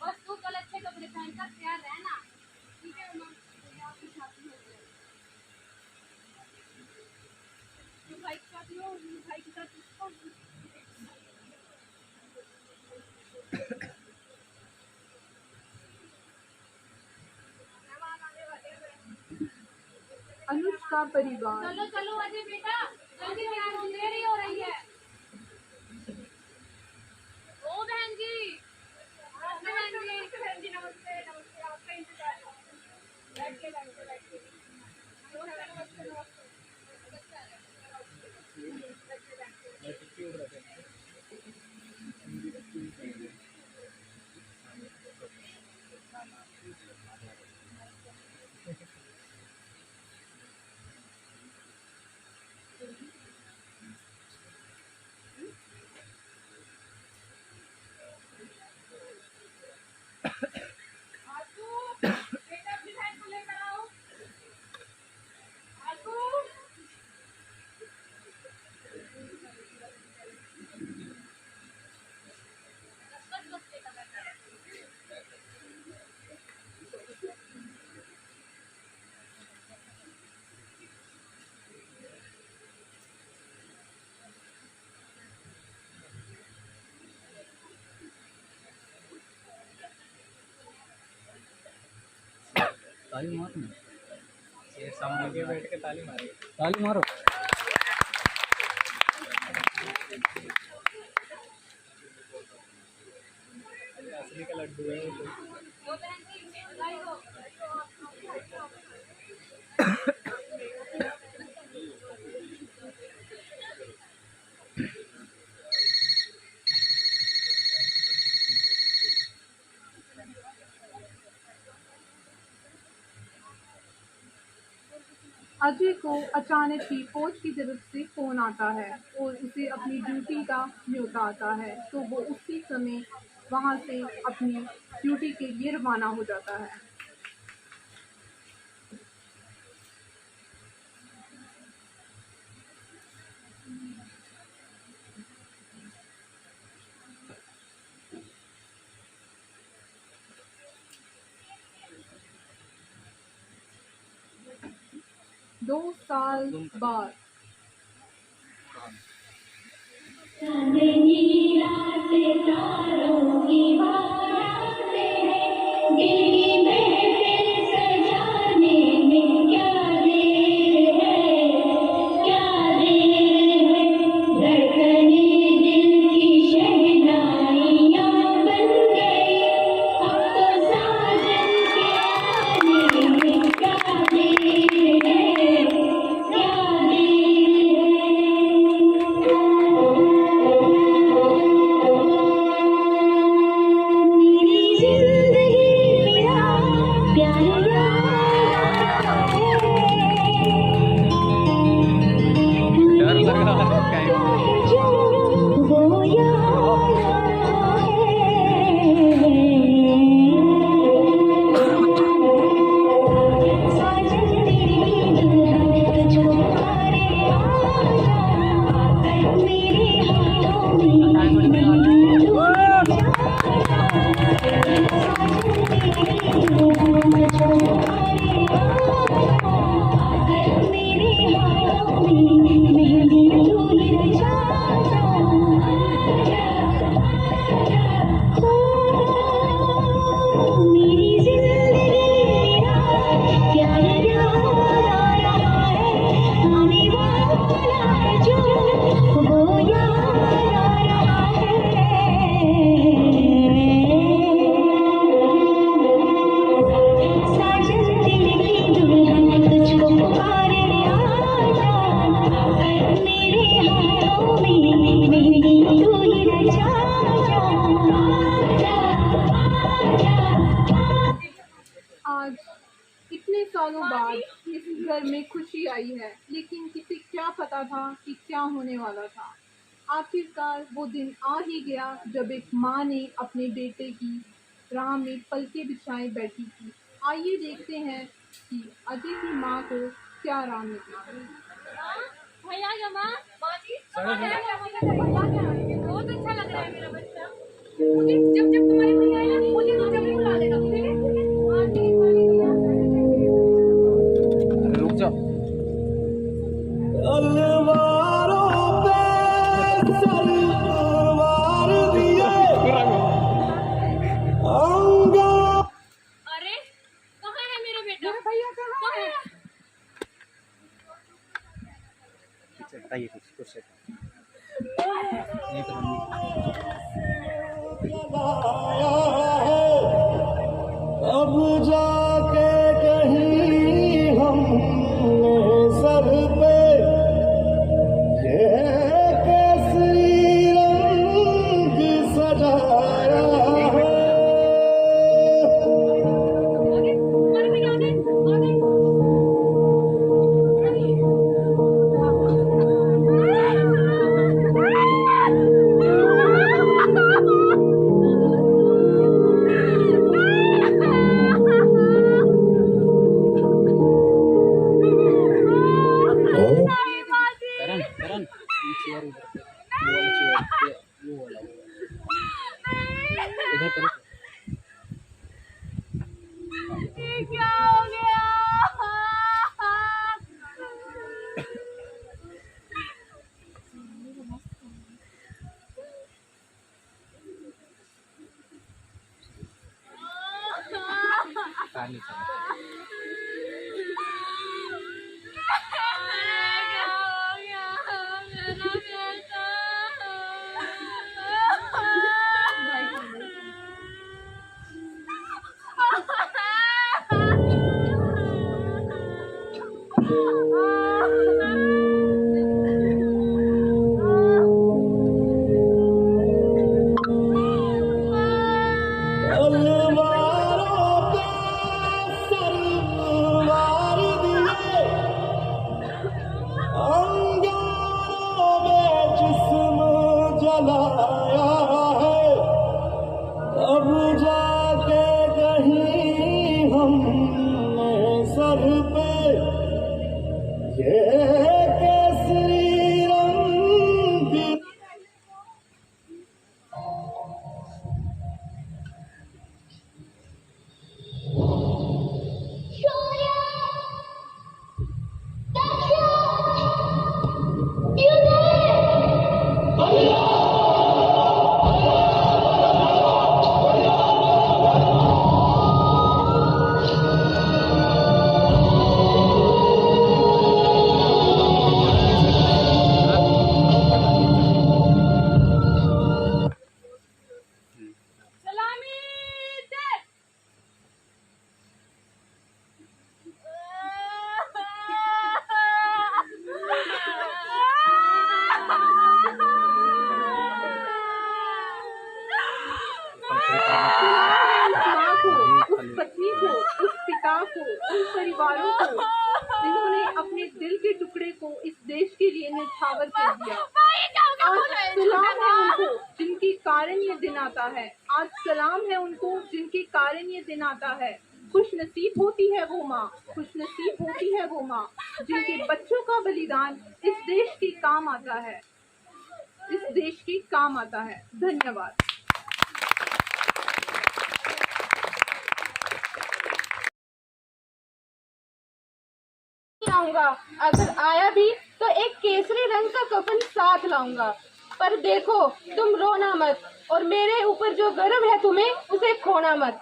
बस तू कल अच्छे कपड़े पहनकर तैयार रहना। ठीक है माँ, आपकी शादी हो गई। तू भाई की शादी हो, भाई की शादी हो। उसका परिवार। चलो चलो अजय बेटा, जल्दी तैयार हो, देरी हो रही है। ओ बहन जी, बहन जी नमस्ते। नमस्ते, आपका इंतजार है। बैठिए बैठिए बैठिए। बेटा अपनी बहन को लेकर आओ। ताली मारो ना, ये सामने के बैठ के ताली मारे। ताली मारो। असली का लड्डू है वो तो। अजय को अचानक ही फौज की तरफ से फ़ोन आता है और उसे अपनी ड्यूटी का न्योता आता है, तो वो उसी समय वहाँ से अपनी ड्यूटी के लिए रवाना हो जाता है। दो साल बाद आज इतने सालों बाद इस घर में खुशी आई है, लेकिन किसे क्या पता था कि क्या होने वाला था। आखिरकार वो दिन आ ही गया जब एक माँ ने अपने बेटे की राह में पलके बिछाए बैठी थी। आइए देखते हैं कि अजय की माँ को क्या राह मिला। भैया जमा बहुत अच्छा लग रहा है मेरा बच्चा। मुझे जब जब तुम्हारी भैया आए ना, मुझे तो जब बुला देगा। रुक जाओ। अरे कहाँ है मेरा बेटा? भैया कहाँ है? बताइए कुछ से अब जाके कहीं हमने सर पे ये केसरी रंग सजाया है। करण करण ये चेयर उधर पे, वो वाला चेयर, वो वाला इधर करो। क्या हो गया? पानी चला अब जाके कहीं हमने सर पे ये केसरी रंग उस पत्नी को, उस पिता को, उन परिवारों को जिन्होंने अपने दिल के टुकड़े को इस देश के लिए न्यौछावर कर दिया। आज सलाम है उनको जिनके कारण ये दिन आता है। आज सलाम है उनको जिनके कारण ये दिन आता है। खुश नसीब होती है वो माँ, खुश नसीब होती है वो माँ जिनके बच्चों का बलिदान इस देश के काम आता है, इस देश के काम आता है। धन्यवाद। लाऊंगा, अगर आया भी तो एक केसरी रंग का कफन साथ लाऊंगा। पर देखो तुम रोना मत और मेरे ऊपर जो गर्व है तुम्हें उसे खोना मत।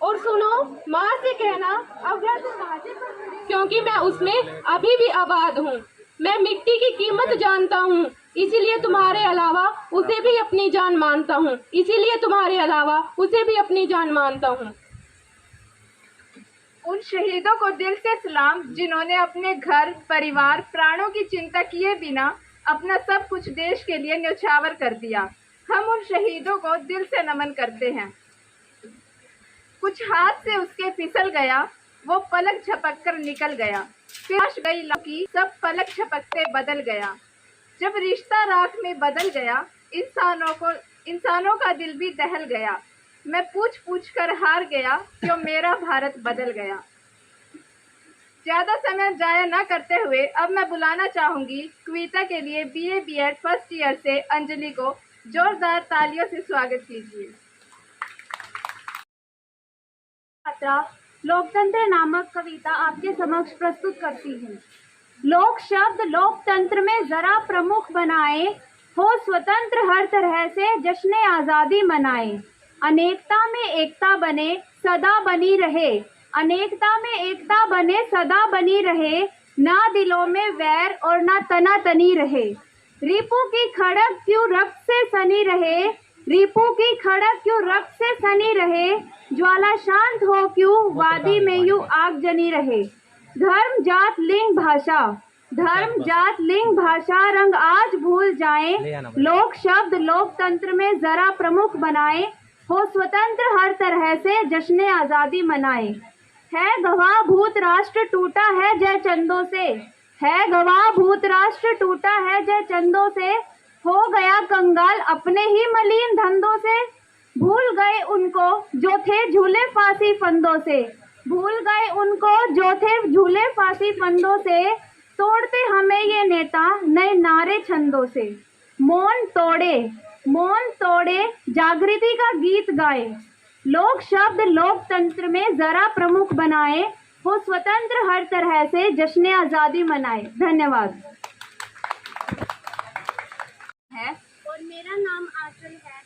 और सुनो, माँ से कहना अगर तुम बाजे पर, क्योंकि मैं उसमें अभी भी आबाद हूँ। मैं मिट्टी की कीमत जानता हूँ, इसीलिए तुम्हारे अलावा उसे भी अपनी जान मानता हूँ, इसीलिए तुम्हारे अलावा उसे भी अपनी जान मानता हूँ। उन शहीदों को दिल से सलाम जिन्होंने अपने घर, परिवार, प्राणों की चिंता किए बिना अपना सब कुछ देश के लिए न्यौछावर कर दिया। हम उन शहीदों को दिल से नमन करते हैं। कुछ हाथ से उसके फिसल गया, वो पलक झपक कर निकल गया। फिर गई लकी सब पलक झपकते बदल गया। जब रिश्ता राख में बदल गया, इंसानों का दिल भी दहल गया। मैं पूछ पूछ कर हार गया, क्यों मेरा भारत बदल गया। ज्यादा समय जाया न करते हुए अब मैं बुलाना चाहूंगी कविता के लिए BA B.Ed फर्स्ट ईयर से अंजलि को। जोरदार तालियों से स्वागत कीजिए। लोकतंत्र नामक कविता आपके समक्ष प्रस्तुत करती हूँ। लोक शब्द लोकतंत्र में जरा प्रमुख बनाए, हो स्वतंत्र हर तरह से जश्न आजादी मनाए। अनेकता में एकता बने सदा बनी रहे, अनेकता में एकता बने सदा बनी रहे। ना दिलों में वैर और ना तना तनी रहे। रिपू की खड़क क्यों रक्त से सनी रहे, रिपू की खड़क क्यों रक्त से सनी रहे, ज्वाला शांत हो क्यों वादी में यूं आग जनी रहे। धर्म जात लिंग भाषा, धर्म जात लिंग भाषा रंग आज भूल जाएं, लोक शब्द लोकतंत्र में जरा प्रमुख बनाएं, हो स्वतंत्र हर तरह से जश्न आजादी मनाए। है गवाह भूत राष्ट्र टूटा है जय चंदों से, है गवाह भूत राष्ट्र टूटा है जय चंदों से, हो गया कंगाल अपने ही मलिन धंधों से। भूल गए उनको जो थे झूले फांसी फंदों से, भूल गए उनको जो थे झूले फांसी फंदों से, तोड़ते हमें ये नेता नए नारे छंदों से। मौन तोड़े जागृति का गीत गाए, लोक शब्द लोकतंत्र में जरा प्रमुख बनाए, हो स्वतंत्र हर तरह से जश्न आजादी मनाए। धन्यवाद। है और मेरा नाम आंचल है।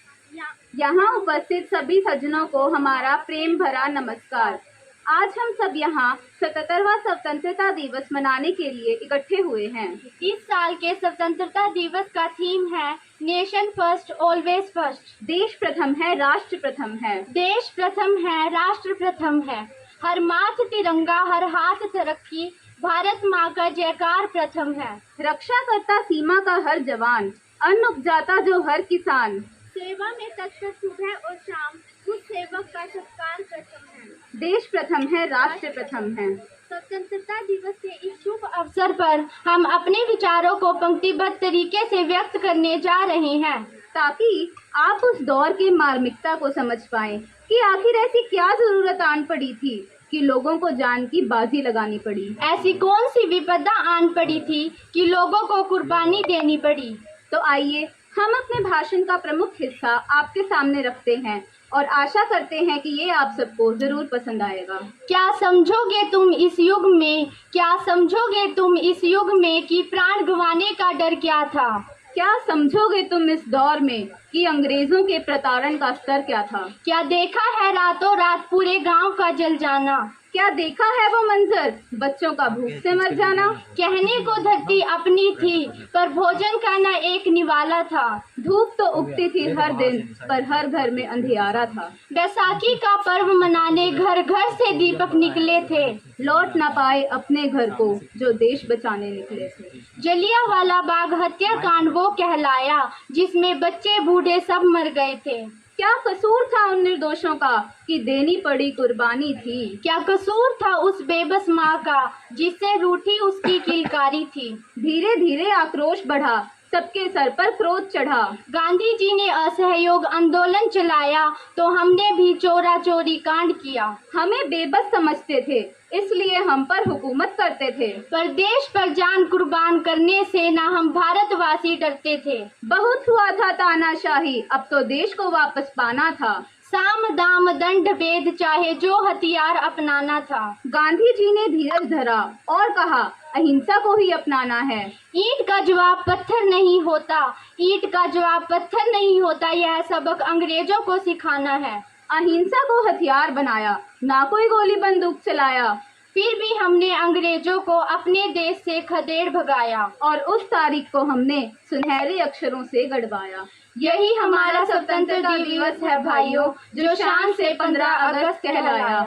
यहाँ उपस्थित सभी सज्जनों को हमारा प्रेम भरा नमस्कार। आज हम सब यहाँ 77वां स्वतंत्रता दिवस मनाने के लिए इकट्ठे हुए हैं। इस साल के स्वतंत्रता दिवस का थीम है नेशन फर्स्ट ऑलवेज फर्स्ट। देश प्रथम है राष्ट्र प्रथम है, देश प्रथम है राष्ट्र प्रथम है। हर माथ तिरंगा हर हाथ तरक्की, भारत माँ का जयकार प्रथम है। रक्षा करता सीमा का हर जवान, अन्न उपजाता जो हर किसान, सेवा में तत्पर सुबह और शाम, उस सेवक का सत्कार प्रथम है। देश प्रथम है राष्ट्र प्रथम है। स्वतंत्रता दिवस के इस शुभ अवसर पर हम अपने विचारों को पंक्तिबद्ध तरीके से व्यक्त करने जा रहे हैं, ताकि आप उस दौर की मार्मिकता को समझ पाएं कि आखिर ऐसी क्या जरूरत आन पड़ी थी कि लोगों को जान की बाजी लगानी पड़ी। ऐसी कौन सी विपदा आन पड़ी थी कि लोगों को कुर्बानी देनी पड़ी। तो आइए हम अपने भाषण का प्रमुख हिस्सा आपके सामने रखते हैं और आशा करते हैं कि ये आप सबको जरूर पसंद आएगा। क्या समझोगे तुम इस युग में, क्या समझोगे तुम इस युग में कि प्राण गंवाने का डर क्या था। क्या समझोगे तुम इस दौर में कि अंग्रेजों के प्रताड़न का स्तर क्या था। क्या देखा है रातों रात पूरे गांव का जल जाना। क्या देखा है वो मंजर बच्चों का भूख से मर जाना। कहने को धरती अपनी थी पर भोजन का न एक निवाला था। धूप तो उगती थी हर दिन पर हर घर में अंधियारा था। बैसाखी का पर्व मनाने घर घर से दीपक निकले थे, लौट न पाए अपने घर को जो देश बचाने निकले थे। जलियांवाला बाग हत्याकांड वो कहलाया जिसमें बच्चे बूढ़े सब मर गए थे। क्या कसूर था उन निर्दोषों का कि देनी पड़ी कुर्बानी थी। क्या कसूर था उस बेबस माँ का जिससे रूठी उसकी किलकारी थी। धीरे धीरे आक्रोश बढ़ा, सबके सर पर क्रोध चढ़ा। गांधी जी ने असहयोग आंदोलन चलाया तो हमने भी चोरा चोरी कांड किया। हमें बेबस समझते थे इसलिए हम पर हुकूमत करते थे, पर देश पर जान कुर्बान करने से ना हम भारतवासी डरते थे। बहुत हुआ था तानाशाही, अब तो देश को वापस पाना था। साम दाम दंड भेद चाहे जो हथियार अपनाना था। गांधी जी ने धीरज धरा और कहा अहिंसा को ही अपनाना है। ईंट का जवाब पत्थर नहीं होता, ईंट का जवाब पत्थर नहीं होता, यह सबक अंग्रेजों को सिखाना है। अहिंसा को हथियार बनाया, ना कोई गोली बंदूक चलाया। फिर भी हमने अंग्रेजों को अपने देश से खदेड़ भगाया और उस तारीख को हमने सुनहरे अक्षरों से गढ़वाया। यही हमारा स्वतंत्रता दिवस है भाइयों, जो शान से 15 अगस्त कहलाया।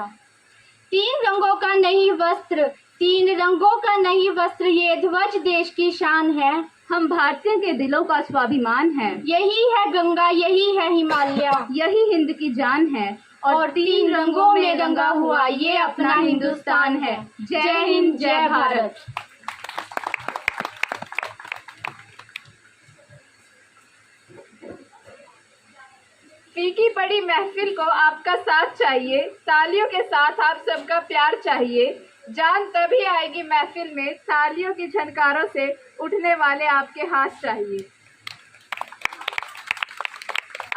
3 रंगों का नहीं वस्त्र, 3 रंगों का नहीं वस्त्र, ये ध्वज देश की शान है। हम भारतीयों के दिलों का स्वाभिमान है। यही है गंगा, यही है हिमालय, यही हिंद की जान है। और 3 रंगों में रंगा हुआ ये अपना हिंदुस्तान है। जय हिंद, जय भारत। फीकी पड़ी महफिल को आपका साथ चाहिए, तालियों के साथ आप सबका प्यार चाहिए। जान तभी आएगी महफिल में, तालियों की झनकारों से उठने वाले आपके हाथ चाहिए।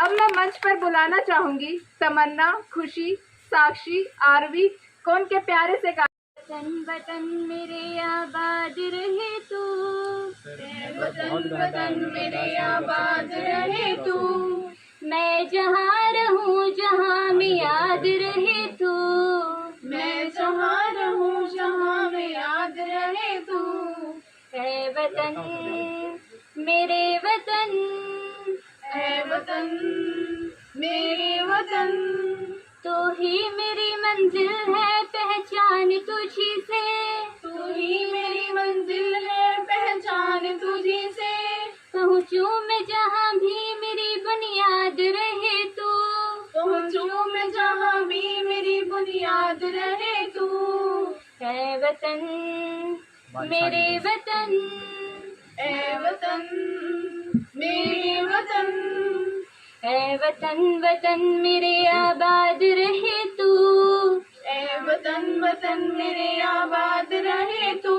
अब मैं मंच पर बुलाना चाहूंगी तमन्ना, खुशी, साक्षी, आरवी को उनके प्यारे से वतन वतन मेरे आबाद रहे तू, वतन वतन मेरे आबाद रहे तू, मैं जहाँ रहूँ जहाँ में याद रहे तू, मैं जहाँ रहूँ जहाँ में याद रहे तू, वतन मेरे वतन, ऐ वतन मेरे वतन, तू ही मेरी मंजिल है पहचान तुझी से, तू ही मेरी मंजिल है पहचान तुझी से, पहुँचूं मैं जहाँ भी मेरी बुनियाद रहे तू, पहुँचूं मैं जहाँ भी मेरी बुनियाद रहे तू। ऐ वतन मेरे वतन, ऐ वतन मेरे वतन, ऐ वतन वतन मेरे आबाद रहे तू, ऐ वतन वतन मेरे आबाद रहे तू,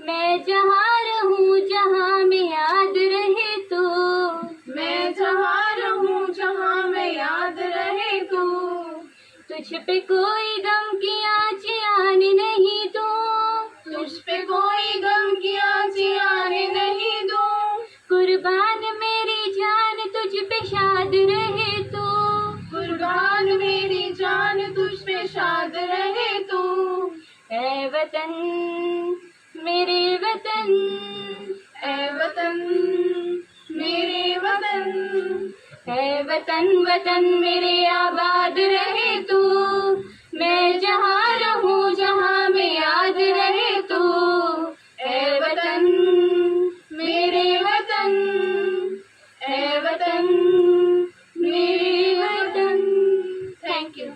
मैं जहाँ रहूँ जहाँ में याद रहे तू, मैं जहाँ रहूँ जहाँ में याद रहे तू, तुझ पे कोई गम की आँच आने नहीं दूँ, तुझ पे कोई गम की आँच आने नहीं दूँ, कुर्बान मेरी जान तुझ पे शाद रहे तू, कुर्बान मेरी जान तुझ पे शाद रहे तू। ऐ वतन मेरे वतन, ऐ वतन मेरे वतन, ऐ वतन वतन मेरे आबाद रहे तू, मैं जहाँ रहूँ जहाँ में याद रहे तू, ऐ वतन मेरे वतन, ऐ वतन मेरे वतन। Thank you.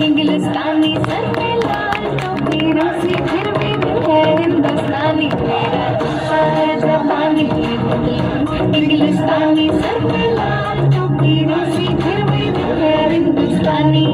इंग्लिस्तानी सर पे लाल टोपी रूसी फिर भी है हिंदुस्तानी।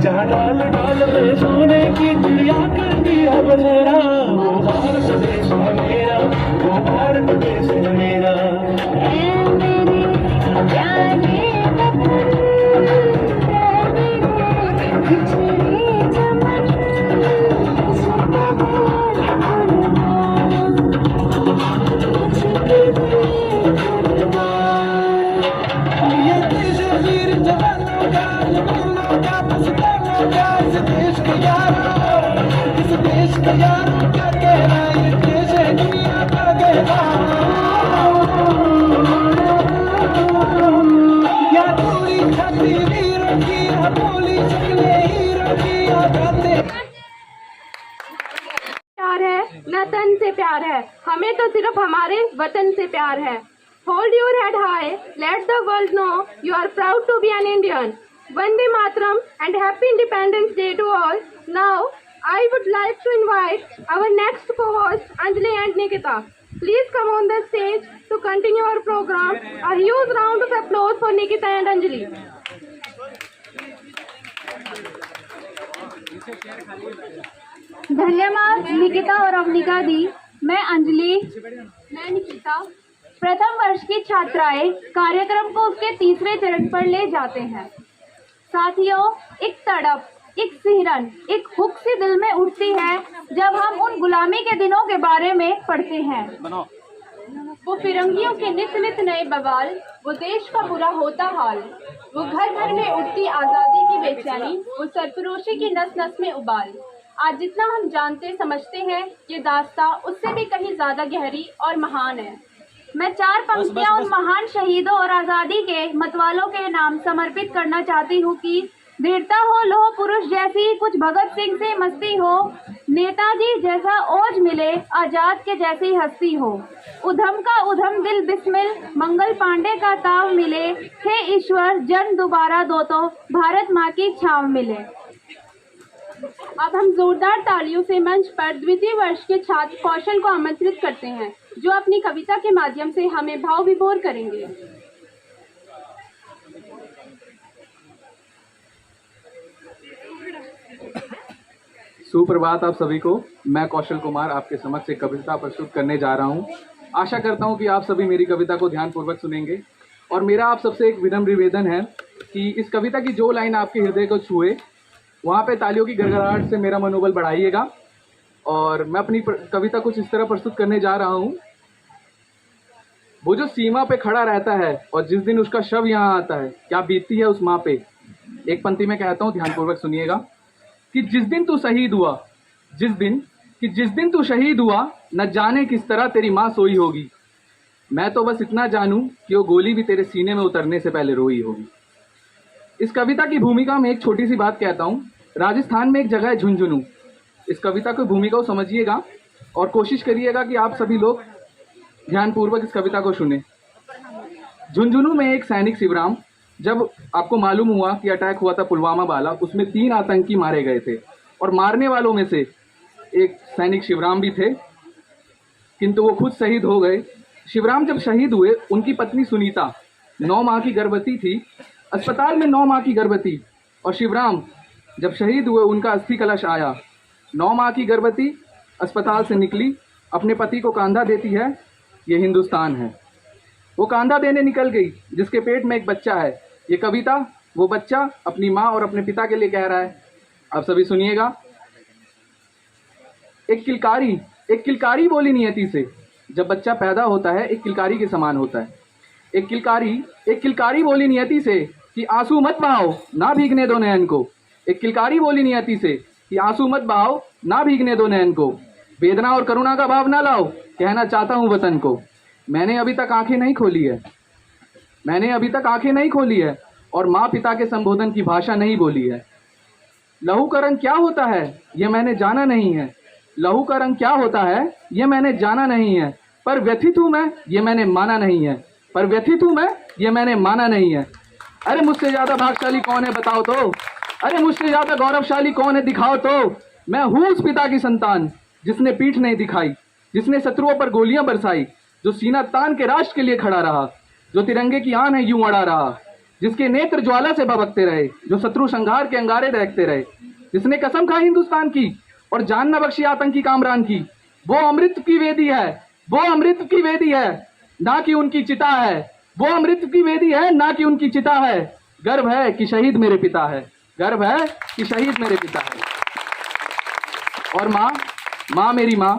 डाल डाल में सोने की चिड़िया कर दिया बसेरा, वो भारत देश है मेरा, वो भारत देश है मेरा। इश्क यारों का कहना ये कैसे दुनिया का कहना या पूरी छाती वीरों की या बोली चले हीरों की या गाते प्यार है न तन से प्यार है, हमें तो सिर्फ हमारे वतन से प्यार है। Hold your head high, let the world know you are proud to be an Indian. Vande Mataram and Happy Independence Day to all. Now, I would like to invite our next co-host Anjali and Nikita. Please come on the stage to continue our program. A huge round of applause for Nikita and Anjali. धन्यवाद निकिता और अवनिका दी। मैं अंजलि, मैं निकिता प्रथम वर्ष की छात्राएं कार्यक्रम को उसके तीसरे चरण पर ले जाते हैं। साथियों, एक तड़प, एक सिहरन, एक हुक सी दिल में उठती है जब हम उन गुलामी के दिनों के बारे में पढ़ते हैं। वो फिरंगियों के नित नित नए बवाल, वो देश का बुरा होता हाल, वो घर घर में उठती आज़ादी की बेचैनी, वो सरफरोशी की नस नस में उबाल। आज जितना हम जानते समझते हैं ये दास्तां उससे भी कहीं ज्यादा गहरी और महान है। मैं चार पंक्तियां उन महान शहीदों और आज़ादी के मतवालों के नाम समर्पित करना चाहती हूँ कि वीरता हो लोह पुरुष जैसी, कुछ भगत सिंह से मस्ती हो, नेताजी जैसा ओज मिले, आजाद के जैसी हस्ती हो, उधम का उधम दिल बिस्मिल, मंगल पांडे का ताव मिले, हे ईश्वर जन्म दोबारा दो तो भारत माँ की छाव मिले। अब हम जोरदार तालियों से मंच पर द्वितीय वर्ष के छात्र कौशल को आमंत्रित करते हैं, जो अपनी कविता के माध्यम से हमें भाव विभोर करेंगे। सुप्रभात आप सभी को। मैं कौशल कुमार आपके समक्ष एक कविता प्रस्तुत करने जा रहा हूँ। आशा करता हूँ कि आप सभी मेरी कविता को ध्यानपूर्वक सुनेंगे और मेरा आप सबसे एक विनम्र निवेदन है कि इस कविता की जो लाइन आपके हृदय को छुए वहाँ पे तालियों की गड़गड़ाहट से मेरा मनोबल बढ़ाइएगा। और मैं अपनी कविता कुछ इस तरह प्रस्तुत करने जा रहा हूँ। वो जो सीमा पे खड़ा रहता है और जिस दिन उसका शव यहाँ आता है, क्या बीतती है उस माँ पे। एक पंक्ति में कहता हूँ, ध्यानपूर्वक सुनिएगा कि जिस दिन तू शहीद हुआ, जिस दिन तू शहीद हुआ, न जाने किस तरह तेरी माँ सोई होगी। मैं तो बस इतना जानूं कि वो गोली भी तेरे सीने में उतरने से पहले रोई होगी। इस कविता की भूमिका में एक छोटी सी बात कहता हूँ। राजस्थान में एक जगह है झुंझुनू। इस कविता की भूमिका को समझिएगा और कोशिश करिएगा कि आप सभी लोग ध्यानपूर्वक इस कविता को सुने। झुंझुनू में एक सैनिक शिवराम, जब आपको मालूम हुआ कि अटैक हुआ था पुलवामा वाला, उसमें 3 आतंकी मारे गए थे और मारने वालों में से एक सैनिक शिवराम भी थे, किंतु वो खुद शहीद हो गए। शिवराम जब शहीद हुए, उनकी पत्नी सुनीता 9 माह की गर्भवती थी, अस्पताल में 9 माह की गर्भवती। और शिवराम जब शहीद हुए, उनका अस्थि कलश आया। 9 माह की गर्भवती अस्पताल से निकली, अपने पति को कांधा देती है, ये हिंदुस्तान है। वो कांधा देने निकल गई, जिसके पेट में एक बच्चा है। ये कविता वो बच्चा अपनी माँ और अपने पिता के लिए कह रहा है। आप सभी सुनिएगा। एक किलकारी बोली नियति से। जब बच्चा पैदा होता है, एक किलकारी के समान होता है। एक किलकारी बोली नियति से कि आंसू मत बहाओ, ना भीगने दो नयन को। एक किलकारी बोली नियति से कि आंसू मत बहाओ, ना भीगने दो नयन को। वेदना और करुणा का भाव ना लाओ, कहना चाहता हूँ वतन को। मैंने अभी तक आंखें नहीं खोली है और माँ पिता के संबोधन की भाषा नहीं बोली है। लहू का रंग क्या होता है ये मैंने जाना नहीं है। लहू का रंग क्या होता है ये मैंने जाना नहीं है। पर व्यथित हूँ मैं, ये मैंने माना नहीं है। अरे मुझसे ज्यादा भाग्यशाली कौन है बताओ तो। अरे मुझसे ज्यादा गौरवशाली कौन है दिखाओ तो। मैं हूँ उस पिता की संतान जिसने पीठ नहीं दिखाई, जिसने शत्रुओं पर गोलियां बरसाई, जो सीना तान के राष्ट्र के लिए खड़ा रहा, जो तिरंगे की आन है यूं अड़ा रहा, जिसके नेत्र ज्वाला से भभकते रहे, जो शत्रु संघार के अंगारे दहकते रहे, जिसने कसम खाई हिंदुस्तान की और जान न बख्शी आतंकी कामरान की। वो अमृत की वेदी है, ना कि उनकी चिता है। वो अमृत की वेदी है, ना कि उनकी चिता है। गर्व है कि शहीद मेरे पिता है। और माँ मेरी माँ।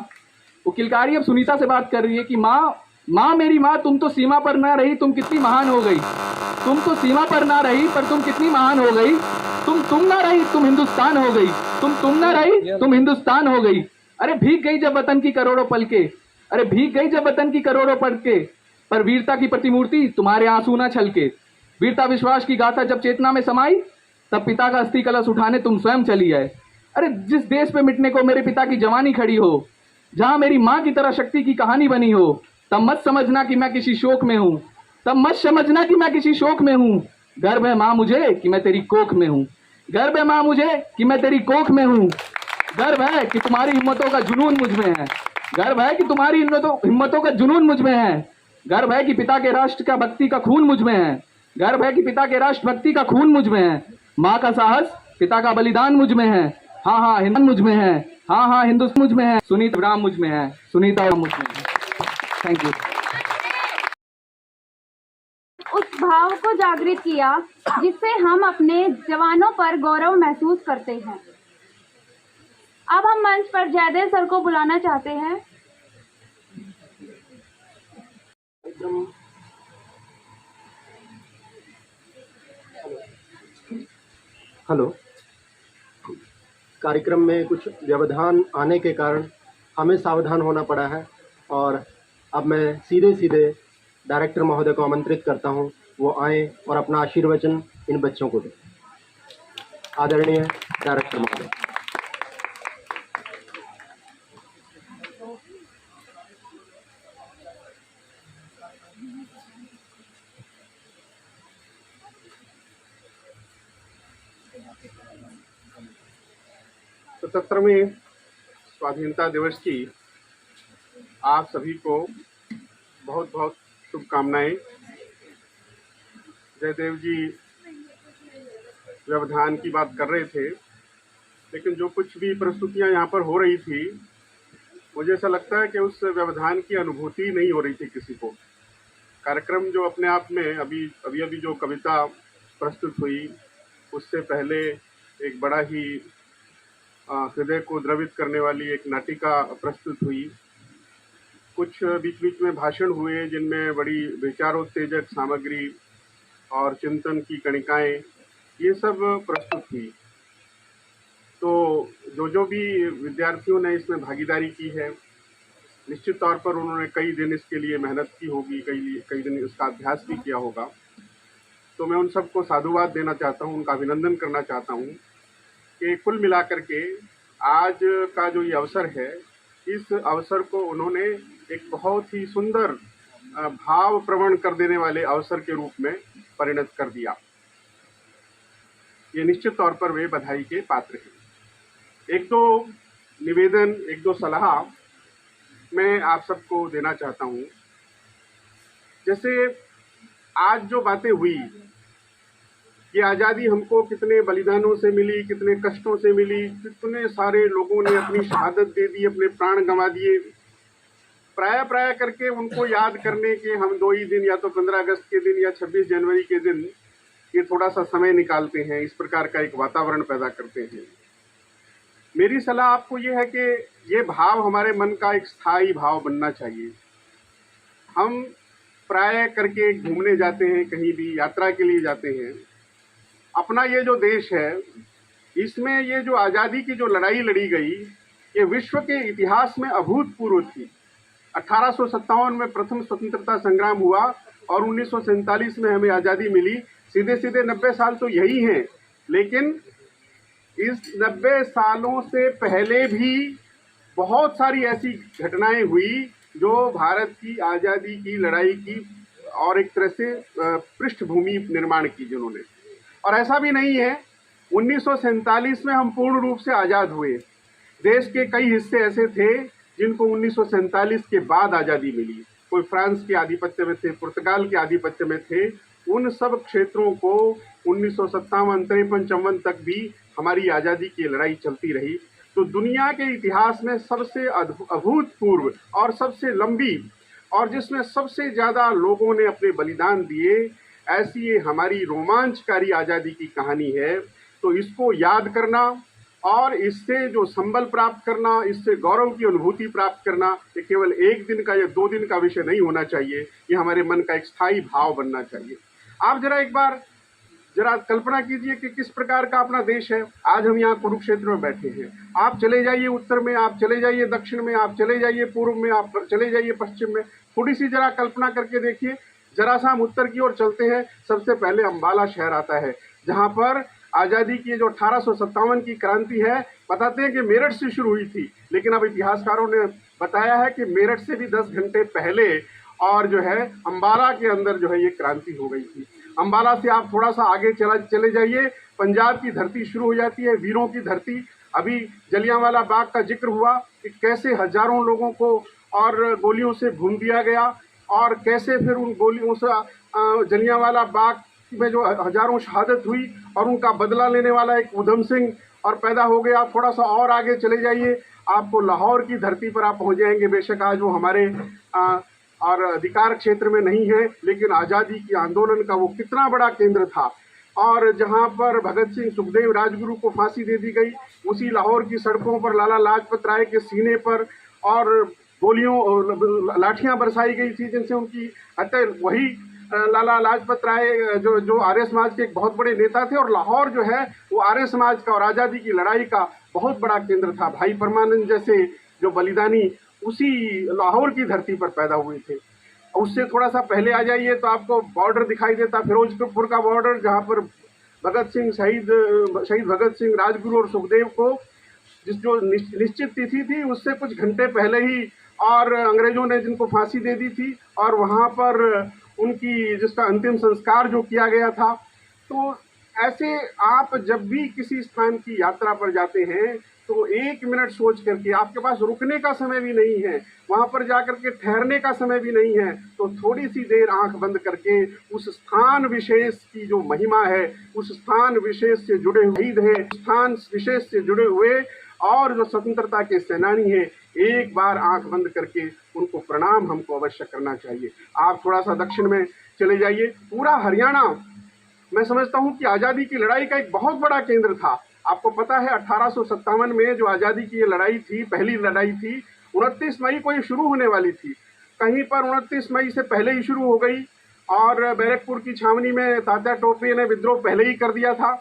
वो किलकारी अब सुनीता से बात कर रही है कि माँ मेरी माँ, तुम तो सीमा पर ना रही, तुम कितनी महान हो गई। तुम तो सीमा पर ना रही, पर तुम कितनी महान हो गई। तुम ना रही, तुम हिंदुस्तान हो गई। तुम ना रही, तुम हिंदुस्तान हो गई। अरे भीग गई जब वतन की करोड़ों पलके, अरे भीग गई जब वतन की करोड़ों पलके, पर वीरता की प्रतिमूर्ति तुम्हारे आंसू ना छलके। वीरता विश्वास की गाथा जब चेतना में समाई, तब पिता का अस्थि कलश उठाने तुम स्वयं चली आए। अरे जिस देश पे मिटने को मेरे पिता की जवानी खड़ी हो, जहां मेरी माँ की तरह शक्ति की कहानी बनी हो, तब मत समझना कि मैं किसी शोक में हूँ, तब मत समझना कि मैं किसी शोक में हूँ। गर्व है माँ मुझे कि मैं तेरी कोख में हूँ, गर्व है माँ मुझे कि मैं तेरी कोख में हूँ। गर्व है कि तुम्हारी हिम्मतों का जुनून मुझ में है, गर्व है कि तुम्हारी हिम्मतों का जुनून मुझ में है। गर्व है कि पिता के राष्ट्र का भक्ति का खून मुझ में है, गर्व है कि पिता के राष्ट्र भक्ति का खून मुझ में है। माँ का साहस, पिता का बलिदान मुझ में है। हाँ हाँ हिंदुस्तान मुझ में है, हाँ हाँ हिंदुस्तान मुझ में है। सुनीता राम मुझ में है, सुनीता राम मुझ में है। Thank you. उस भाव को जागृत किया जिससे हम अपने जवानों पर गौरव महसूस करते हैं। अब हम मंच पर जयदेव सर को बुलाना चाहते हैं। हेलो। कार्यक्रम में कुछ व्यवधान आने के कारण हमें सावधान होना पड़ा है और अब मैं सीधे डायरेक्टर महोदय को आमंत्रित करता हूं, वो आए और अपना आशीर्वचन इन बच्चों को दें। आदरणीय डायरेक्टर महोदय। तो 77वें स्वाधीनता दिवस की आप सभी को बहुत बहुत शुभकामनाएं। जयदेव जी व्यवधान की बात कर रहे थे, लेकिन जो कुछ भी प्रस्तुतियां यहाँ पर हो रही थी, मुझे ऐसा लगता है कि उस व्यवधान की अनुभूति नहीं हो रही थी किसी को। कार्यक्रम जो अपने आप में अभी जो कविता प्रस्तुत हुई, उससे पहले एक बड़ा ही हृदय को द्रवित करने वाली एक नाटिका प्रस्तुत हुई। कुछ बीच में भाषण हुए जिनमें बड़ी विचारोत्तेजक सामग्री और चिंतन की कणिकाएं ये सब प्रस्तुत हुई। तो जो भी विद्यार्थियों ने इसमें भागीदारी की है, निश्चित तौर पर उन्होंने कई दिन इसके लिए मेहनत की होगी, कई दिन इसका अभ्यास भी किया होगा। तो मैं उन सबको साधुवाद देना चाहता हूँ, उनका अभिनंदन करना चाहता हूँ कि कुल मिलाकर के आज का जो ये अवसर है, इस अवसर को उन्होंने एक बहुत ही सुंदर भाव प्रवण कर देने वाले अवसर के रूप में परिणत कर दिया। ये निश्चित तौर पर वे बधाई के पात्र हैं। एक दो निवेदन, एक दो सलाह मैं आप सबको देना चाहता हूँ। जैसे आज जो बातें हुई, ये आज़ादी हमको कितने बलिदानों से मिली, कितने कष्टों से मिली, कितने सारे लोगों ने अपनी शहादत दे दी, अपने प्राण गंवा दिए। प्राय करके उनको याद करने के हम 2 ही दिन, या तो 15 अगस्त के दिन या 26 जनवरी के दिन, ये थोड़ा सा समय निकालते हैं, इस प्रकार का एक वातावरण पैदा करते हैं। मेरी सलाह आपको ये है कि ये भाव हमारे मन का एक स्थायी भाव बनना चाहिए। हम प्राय करके घूमने जाते हैं, कहीं भी यात्रा के लिए जाते हैं। अपना ये जो देश है, इसमें ये जो आज़ादी की जो लड़ाई लड़ी गई, ये विश्व के इतिहास में अभूतपूर्व थी। 1857 में प्रथम स्वतंत्रता संग्राम हुआ और 1947 में हमें आज़ादी मिली। सीधे 90 साल तो यही हैं, लेकिन इस 90 सालों से पहले भी बहुत सारी ऐसी घटनाएं हुई जो भारत की आज़ादी की लड़ाई की और एक तरह से पृष्ठभूमि निर्माण की जिन्होंने। और ऐसा भी नहीं है 1947 में हम पूर्ण रूप से आज़ाद हुए। देश के कई हिस्से ऐसे थे जिनको 1947 के बाद आज़ादी मिली। कोई फ्रांस के आधिपत्य में थे, पुर्तगाल के आधिपत्य में थे। उन सब क्षेत्रों को 1957, 53, 54 तक भी हमारी आज़ादी की लड़ाई चलती रही। तो दुनिया के इतिहास में सबसे अभूतपूर्व और सबसे लंबी और जिसमें सबसे ज़्यादा लोगों ने अपने बलिदान दिए, ऐसी ये हमारी रोमांचकारी आज़ादी की कहानी है। तो इसको याद करना और इससे जो संबल प्राप्त करना, इससे गौरव की अनुभूति प्राप्त करना, ये केवल 1 दिन का या 2 दिन का विषय नहीं होना चाहिए। ये हमारे मन का एक स्थायी भाव बनना चाहिए। आप जरा एक बार जरा कल्पना कीजिए कि किस प्रकार का अपना देश है। आज हम यहाँ कुरुक्षेत्र में बैठे हैं, आप चले जाइए उत्तर में, आप चले जाइए दक्षिण में, आप चले जाइए पूर्व में, आप चले जाइए पश्चिम में, थोड़ी सी जरा कल्पना करके देखिए। जरा सा हम उत्तर की ओर चलते हैं, सबसे पहले अम्बाला शहर आता है, जहाँ पर आज़ादी की जो 1857 की क्रांति है, बताते हैं कि मेरठ से शुरू हुई थी, लेकिन अब इतिहासकारों ने बताया है कि मेरठ से भी 10 घंटे पहले और जो है अम्बाला के अंदर जो है ये क्रांति हो गई थी। अम्बाला से आप थोड़ा सा आगे चले जाइए, पंजाब की धरती शुरू हो जाती है, वीरों की धरती। अभी जलियांवाला बाग का जिक्र हुआ कि कैसे हजारों लोगों को और गोलियों से भून दिया गया, और कैसे फिर उन गोलियों से जलियांवाला बाग में जो हजारों शहादत हुई और उनका बदला लेने वाला एक उधम सिंह और पैदा हो गया। थोड़ा सा और आगे चले जाइए, आपको लाहौर की धरती पर आप पहुंच जाएंगे। बेशक आज वो हमारे और अधिकार क्षेत्र में नहीं है, लेकिन आज़ादी की आंदोलन का वो कितना बड़ा केंद्र था। और जहाँ पर भगत सिंह, सुखदेव, राजगुरु को फांसी दे दी गई, उसी लाहौर की सड़कों पर लाला लाजपत राय के सीने पर और गोलियों लाठियां बरसाई गई थी, जिनसे उनकी हत्या। वही लाला लाजपत राय जो आर्य समाज के एक बहुत बड़े नेता थे, और लाहौर जो है वो आर्य समाज का और आज़ादी की लड़ाई का बहुत बड़ा केंद्र था। भाई परमानंद जैसे जो बलिदानी उसी लाहौर की धरती पर पैदा हुए थे। उससे थोड़ा सा पहले आ जाइए तो आपको बॉर्डर दिखाई देता, फिरोजपुर का बॉर्डर, जहाँ पर भगत सिंह शहीद भगत सिंह, राजगुरु और सुखदेव को जो निश्चित तिथि थी उससे कुछ घंटे पहले ही और अंग्रेजों ने जिनको फांसी दे दी थी, और वहाँ पर उनकी जिसका अंतिम संस्कार जो किया गया था। तो ऐसे आप जब भी किसी स्थान की यात्रा पर जाते हैं तो 1 मिनट सोच करके, आपके पास रुकने का समय भी नहीं है, वहाँ पर जाकर के ठहरने का समय भी नहीं है, तो थोड़ी सी देर आंख बंद करके उस स्थान विशेष की जो महिमा है, उस स्थान विशेष से जुड़े शहीद है, स्थान विशेष से जुड़े हुए और जो स्वतंत्रता के सेनानी है, एक बार आंख बंद करके उनको प्रणाम हमको अवश्य करना चाहिए। आप थोड़ा सा दक्षिण में चले जाइए, पूरा हरियाणा मैं समझता हूँ कि आज़ादी की लड़ाई का एक बहुत बड़ा केंद्र था। आपको पता है 1857 में जो आज़ादी की ये लड़ाई थी, पहली लड़ाई थी, 29 मई को ये शुरू होने वाली थी। कहीं पर 29 मई से पहले ही शुरू हो गई, और बैरकपुर की छावनी में तात्या टोपे ने विद्रोह पहले ही कर दिया था,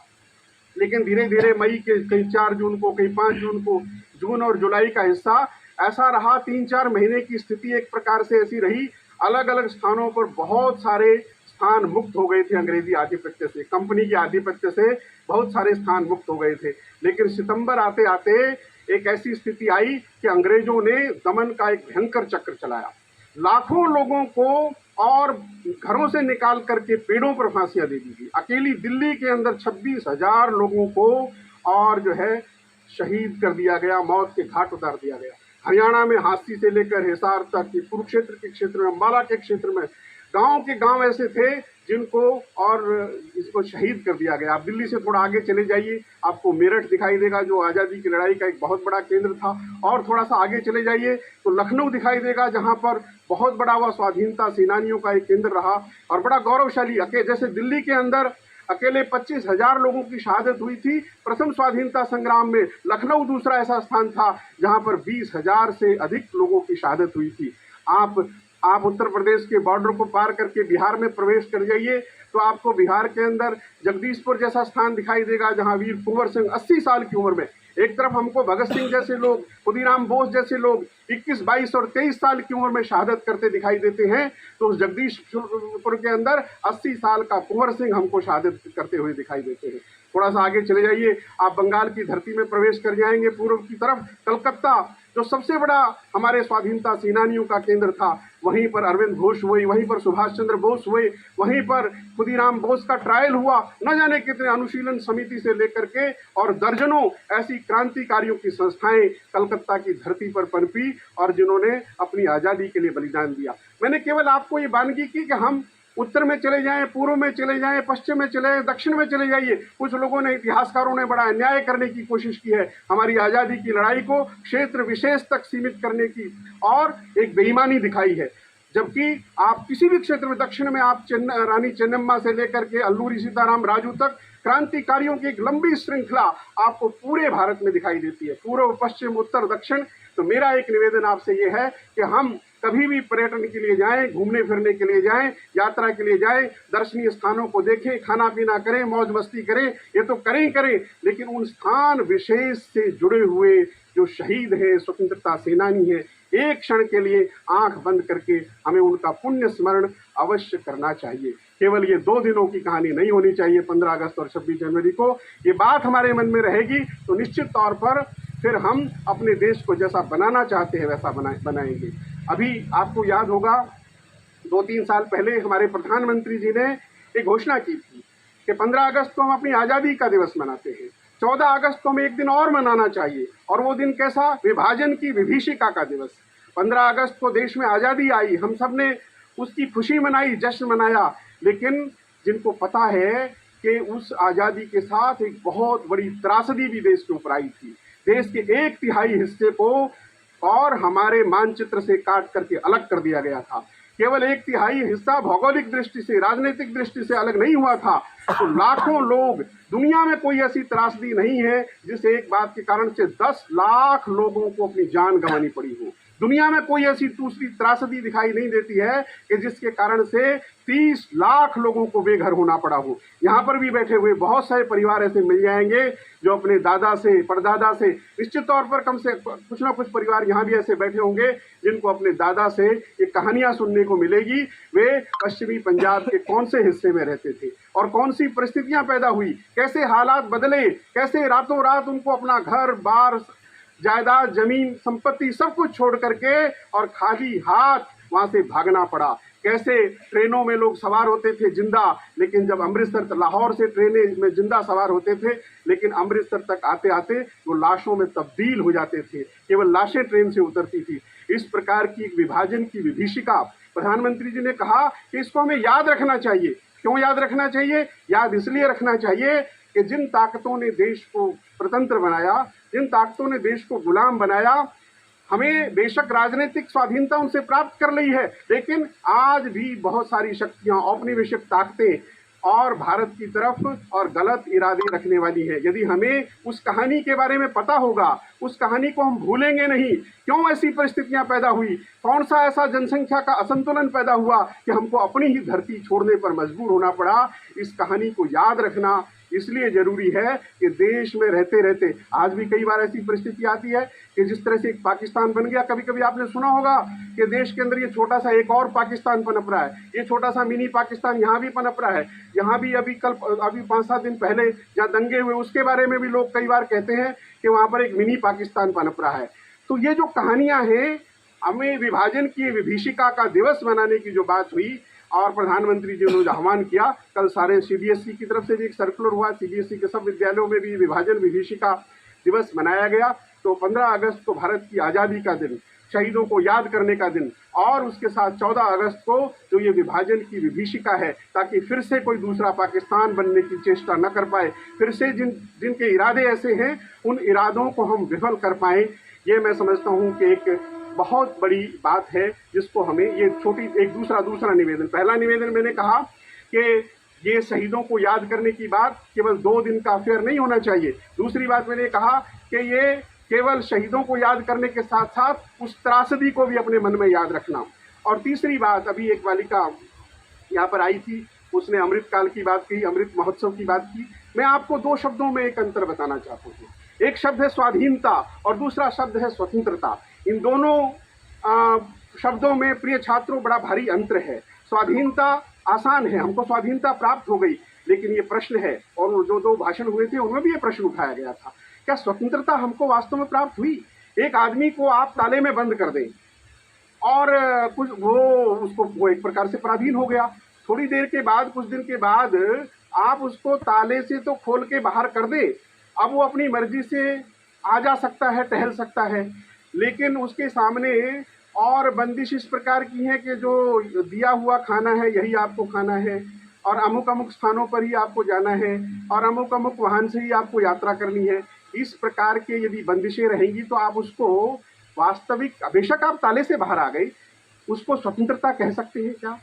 लेकिन धीरे धीरे मई के कहीं 4 जून को, कहीं 5 जून को, जून और जुलाई का हिस्सा ऐसा रहा। 3-4 महीने की स्थिति एक प्रकार से ऐसी रही। अलग अलग स्थानों पर बहुत सारे स्थान मुक्त हो गए थे अंग्रेजी आधिपत्य से, कंपनी के आधिपत्य से बहुत सारे स्थान मुक्त हो गए थे। लेकिन सितंबर आते आते एक ऐसी स्थिति आई कि अंग्रेजों ने दमन का एक भयंकर चक्र चलाया। लाखों लोगों को और घरों से निकाल करके पेड़ों पर फांसियां दे दी गई। अकेली दिल्ली के अंदर 26,000 लोगों को और जो है शहीद कर दिया गया, मौत के घाट उतार दिया गया। हरियाणा में हांसी से लेकर हिसार तक, कुरुक्षेत्र के क्षेत्र में, अम्बाला के क्षेत्र में गांव के गांव ऐसे थे जिनको और इसको शहीद कर दिया गया। आप दिल्ली से थोड़ा आगे चले जाइए, आपको मेरठ दिखाई देगा जो आज़ादी की लड़ाई का एक बहुत बड़ा केंद्र था, और थोड़ा सा आगे चले जाइए तो लखनऊ दिखाई देगा, जहां पर बहुत बड़ा हुआ स्वाधीनता सेनानियों का एक केंद्र रहा और बड़ा गौरवशाली। जैसे दिल्ली के अंदर अकेले 25,000 लोगों की शहादत हुई थी प्रथम स्वाधीनता संग्राम में, लखनऊ दूसरा ऐसा स्थान था जहां पर 20,000 से अधिक लोगों की शहादत हुई थी। आप उत्तर प्रदेश के बॉर्डर को पार करके बिहार में प्रवेश कर जाइए तो आपको बिहार के अंदर जगदीशपुर जैसा स्थान दिखाई देगा, जहां वीर कुंवर सिंह 80 साल की उम्र में, एक तरफ हमको भगत सिंह जैसे लोग, खुदीराम बोस जैसे लोग 21, 22 और 23 साल की उम्र में शहादत करते दिखाई देते हैं, तो उस जगदीशपुर के अंदर 80 साल का कुंवर सिंह हमको शहादत करते हुए दिखाई देते हैं। थोड़ा सा आगे चले जाइए, आप बंगाल की धरती में प्रवेश कर जाएंगे, पूर्व की तरफ कलकत्ता जो सबसे बड़ा हमारे स्वाधीनता सेनानियों का केंद्र था, वहीं पर अरविंद घोष हुए, वहीं पर सुभाष चंद्र बोस हुए, वहीं पर खुदीराम बोस का ट्रायल हुआ, न जाने कितने अनुशीलन समिति से लेकर के और दर्जनों ऐसी क्रांतिकारियों की संस्थाएं कलकत्ता की धरती पर पनपी और जिन्होंने अपनी आज़ादी के लिए बलिदान दिया। मैंने केवल आपको ये बानगी की कि हम उत्तर में चले जाएं, पूर्व में चले जाएं, पश्चिम में चले जाएं, दक्षिण में चले जाइए। कुछ लोगों ने, इतिहासकारों ने बड़ा अन्याय करने की कोशिश की है, हमारी आज़ादी की लड़ाई को क्षेत्र विशेष तक सीमित करने की और एक बेईमानी दिखाई है। जबकि आप किसी भी क्षेत्र में, दक्षिण में आप रानी चेन्नम्मा से लेकर के अल्लूरी सीताराम राजू तक क्रांतिकारियों की एक लंबी श्रृंखला आपको पूरे भारत में दिखाई देती है, पूर्व, पश्चिम, उत्तर, दक्षिण। तो मेरा एक निवेदन आपसे ये है कि हम कभी भी पर्यटन के लिए जाएं, घूमने फिरने के लिए जाएं, यात्रा के लिए जाएं, दर्शनीय स्थानों को देखें, खाना पीना करें, मौज मस्ती करें, ये तो करें, लेकिन उन स्थान विशेष से जुड़े हुए जो शहीद हैं, स्वतंत्रता सेनानी हैं, एक क्षण के लिए आंख बंद करके हमें उनका पुण्य स्मरण अवश्य करना चाहिए। केवल ये 2 दिनों की कहानी नहीं होनी चाहिए, 15 अगस्त और 26 जनवरी को ये बात हमारे मन में रहेगी तो निश्चित तौर पर फिर हम अपने देश को जैसा बनाना चाहते हैं वैसा बनाएंगे। अभी आपको याद होगा 2-3 साल पहले हमारे प्रधानमंत्री जी ने एक घोषणा की थी कि 15 अगस्त को हम अपनी आज़ादी का दिवस मनाते हैं, 14 अगस्त को हमें एक दिन और मनाना चाहिए, और वो दिन कैसा? विभाजन की विभीषिका का दिवस। 15 अगस्त को देश में आज़ादी आई, हम सब ने उसकी खुशी मनाई, जश्न मनाया, लेकिन जिनको पता है कि उस आज़ादी के साथ एक बहुत बड़ी त्रासदी भी देश के ऊपर आई थी। देश के 1/3 हिस्से को और हमारे मानचित्र से काट करके अलग कर दिया गया था। केवल 1/3 हिस्सा भौगोलिक दृष्टि से, राजनीतिक दृष्टि से अलग नहीं हुआ था, तो लाखों लोग, दुनिया में कोई ऐसी त्रासदी नहीं है जिसे एक बात के कारण से 10 लाख लोगों को अपनी जान गंवानी पड़ी हो। दुनिया में कोई ऐसी दूसरी त्रासदी दिखाई नहीं देती है कि जिसके कारण से 30 लाख लोगों को बेघर होना पड़ा हो। यहाँ पर भी बैठे हुए बहुत सारे परिवार ऐसे मिल जाएंगे जो अपने दादा से, परदादा से, निश्चित तौर पर कम से कुछ ना कुछ परिवार यहाँ भी ऐसे बैठे होंगे जिनको अपने दादा से ये कहानियाँ सुनने को मिलेगी। वे पश्चिमी पंजाब के कौन से हिस्से में रहते थे और कौन सी परिस्थितियाँ पैदा हुई, कैसे हालात बदले, कैसे रातों रात उनको अपना घर बार, जायदाद, जमीन, संपत्ति सब कुछ छोड़ करके और खाली हाथ वहां से भागना पड़ा। कैसे ट्रेनों में लोग सवार होते थे जिंदा, लेकिन जब अमृतसर, लाहौर से ट्रेनें में जिंदा सवार होते थे, लेकिन अमृतसर तक आते आते वो लाशों में तब्दील हो जाते थे, केवल लाशें ट्रेन से उतरती थी। इस प्रकार की एक विभाजन की विभीषिका प्रधानमंत्री जी ने कहा कि इसको हमें याद रखना चाहिए। क्यों याद रखना चाहिए? याद इसलिए रखना चाहिए कि जिन ताकतों ने देश को स्वतंत्र बनाया, जिन ताकतों ने देश को गुलाम बनाया, हमें बेशक राजनीतिक स्वाधीनता उनसे प्राप्त कर ली है, लेकिन आज भी बहुत सारी शक्तियां, औपनिवेशिक ताकतें और भारत की तरफ और गलत इरादे रखने वाली है। यदि हमें उस कहानी के बारे में पता होगा, उस कहानी को हम भूलेंगे नहीं। क्यों ऐसी परिस्थितियां पैदा हुई, कौन सा ऐसा जनसंख्या का असंतुलन पैदा हुआ कि हमको अपनी ही धरती छोड़ने पर मजबूर होना पड़ा, इस कहानी को याद रखना इसलिए जरूरी है कि देश में रहते रहते आज भी कई बार ऐसी परिस्थिति आती है कि जिस तरह से एक पाकिस्तान बन गया, कभी कभी आपने सुना होगा कि देश के अंदर ये छोटा सा एक और पाकिस्तान पनप रहा है, ये छोटा सा मिनी पाकिस्तान यहाँ भी पनप रहा है। यहाँ भी अभी 5-7 दिन पहले जहाँ दंगे हुए उसके बारे में भी लोग कई बार कहते हैं कि वहाँ पर एक मिनी पाकिस्तान पनप रहा है। तो ये जो कहानियाँ हैं, हमें विभाजन की विभीषिका का दिवस मनाने की जो बात हुई और प्रधानमंत्री जी ने जो आह्वान किया, कल सारे सीबीएसई की तरफ से भी एक सर्कुलर हुआ, सीबीएसई के सब विद्यालयों में भी विभाजन विभीषिका दिवस मनाया गया। तो 15 अगस्त को भारत की आज़ादी का दिन, शहीदों को याद करने का दिन, और उसके साथ 14 अगस्त को जो ये विभाजन की विभीषिका है, ताकि फिर से कोई दूसरा पाकिस्तान बनने की चेष्टा न कर पाए, फिर से जिनके इरादे ऐसे हैं उन इरादों को हम विफल कर पाएँ। ये मैं समझता हूँ कि एक बहुत बड़ी बात है जिसको हमें ये छोटी एक दूसरा निवेदन, पहला निवेदन मैंने कहा कि ये शहीदों को याद करने की बात केवल 2 दिन का अफेयर नहीं होना चाहिए। दूसरी बात मैंने कहा कि ये केवल शहीदों को याद करने के साथ साथ उस त्रासदी को भी अपने मन में याद रखना। और तीसरी बात, अभी एक बालिका यहाँ पर आई थी, उसने अमृतकाल की बात की, अमृत महोत्सव की बात की। मैं आपको 2 शब्दों में एक अंतर बताना चाहता हूँ। एक शब्द है स्वाधीनता और दूसरा शब्द है स्वतंत्रता। इन दोनों शब्दों में प्रिय छात्रों बड़ा भारी अंतर है। स्वाधीनता आसान है, हमको स्वाधीनता प्राप्त हो गई, लेकिन ये प्रश्न है, और जो 2 भाषण हुए थे उनमें भी ये प्रश्न उठाया गया था, क्या स्वतंत्रता हमको वास्तव में प्राप्त हुई? एक आदमी को आप ताले में बंद कर दें और कुछ वो एक प्रकार से पराधीन हो गया। थोड़ी देर के बाद, कुछ दिन के बाद आप उसको ताले से तो खोल के बाहर कर दें, अब वो अपनी मर्जी से आ जा सकता है, टहल सकता है, लेकिन उसके सामने और बंदिश इस प्रकार की है कि जो दिया हुआ खाना है यही आपको खाना है, और अमुक अमुक स्थानों पर ही आपको जाना है, और अमुक अमुक वाहन से ही आपको यात्रा करनी है। इस प्रकार के यदि बंदिशें रहेंगी तो आप उसको वास्तविक, बेशक आप ताले से बाहर आ गए, उसको स्वतंत्रता कह सकते हैं क्या?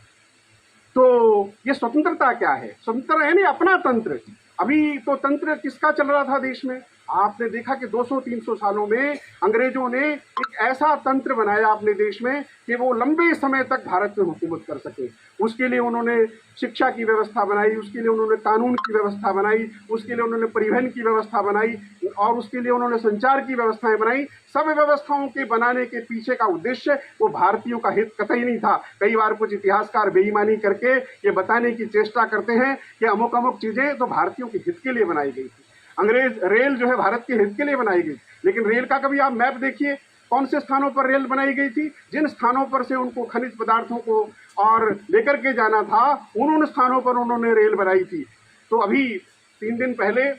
तो ये स्वतंत्रता क्या है? स्वतंत्रता है नहीं अपना तंत्र। अभी तो तंत्र किसका चल रहा था देश में? आपने देखा कि 200-300 सालों में अंग्रेजों ने एक ऐसा तंत्र बनाया अपने देश में कि वो लंबे समय तक भारत में हुकूमत कर सके। उसके लिए उन्होंने शिक्षा की व्यवस्था बनाई, उसके लिए उन्होंने कानून की व्यवस्था बनाई, उसके लिए उन्होंने परिवहन की व्यवस्था बनाई और उसके लिए उन्होंने संचार की व्यवस्थाएं बनाई। सब व्यवस्थाओं के बनाने के पीछे का उद्देश्य वो भारतीयों का हित कतई नहीं था। कई बार कुछ इतिहासकार बेईमानी करके ये बताने की चेष्टा करते हैं कि अमुक अमुक चीजें तो भारतीयों के हित के लिए बनाई गई थी। अंग्रेज रेल जो है भारत के हित के लिए बनाई गई, लेकिन रेल का कभी आप मैप देखिए, कौन से स्थानों पर रेल बनाई गई थी? जिन स्थानों पर से उनको खनिज पदार्थों को और लेकर के जाना था, उन स्थानों पर उन्होंने रेल बनाई थी। तो अभी 3 दिन पहले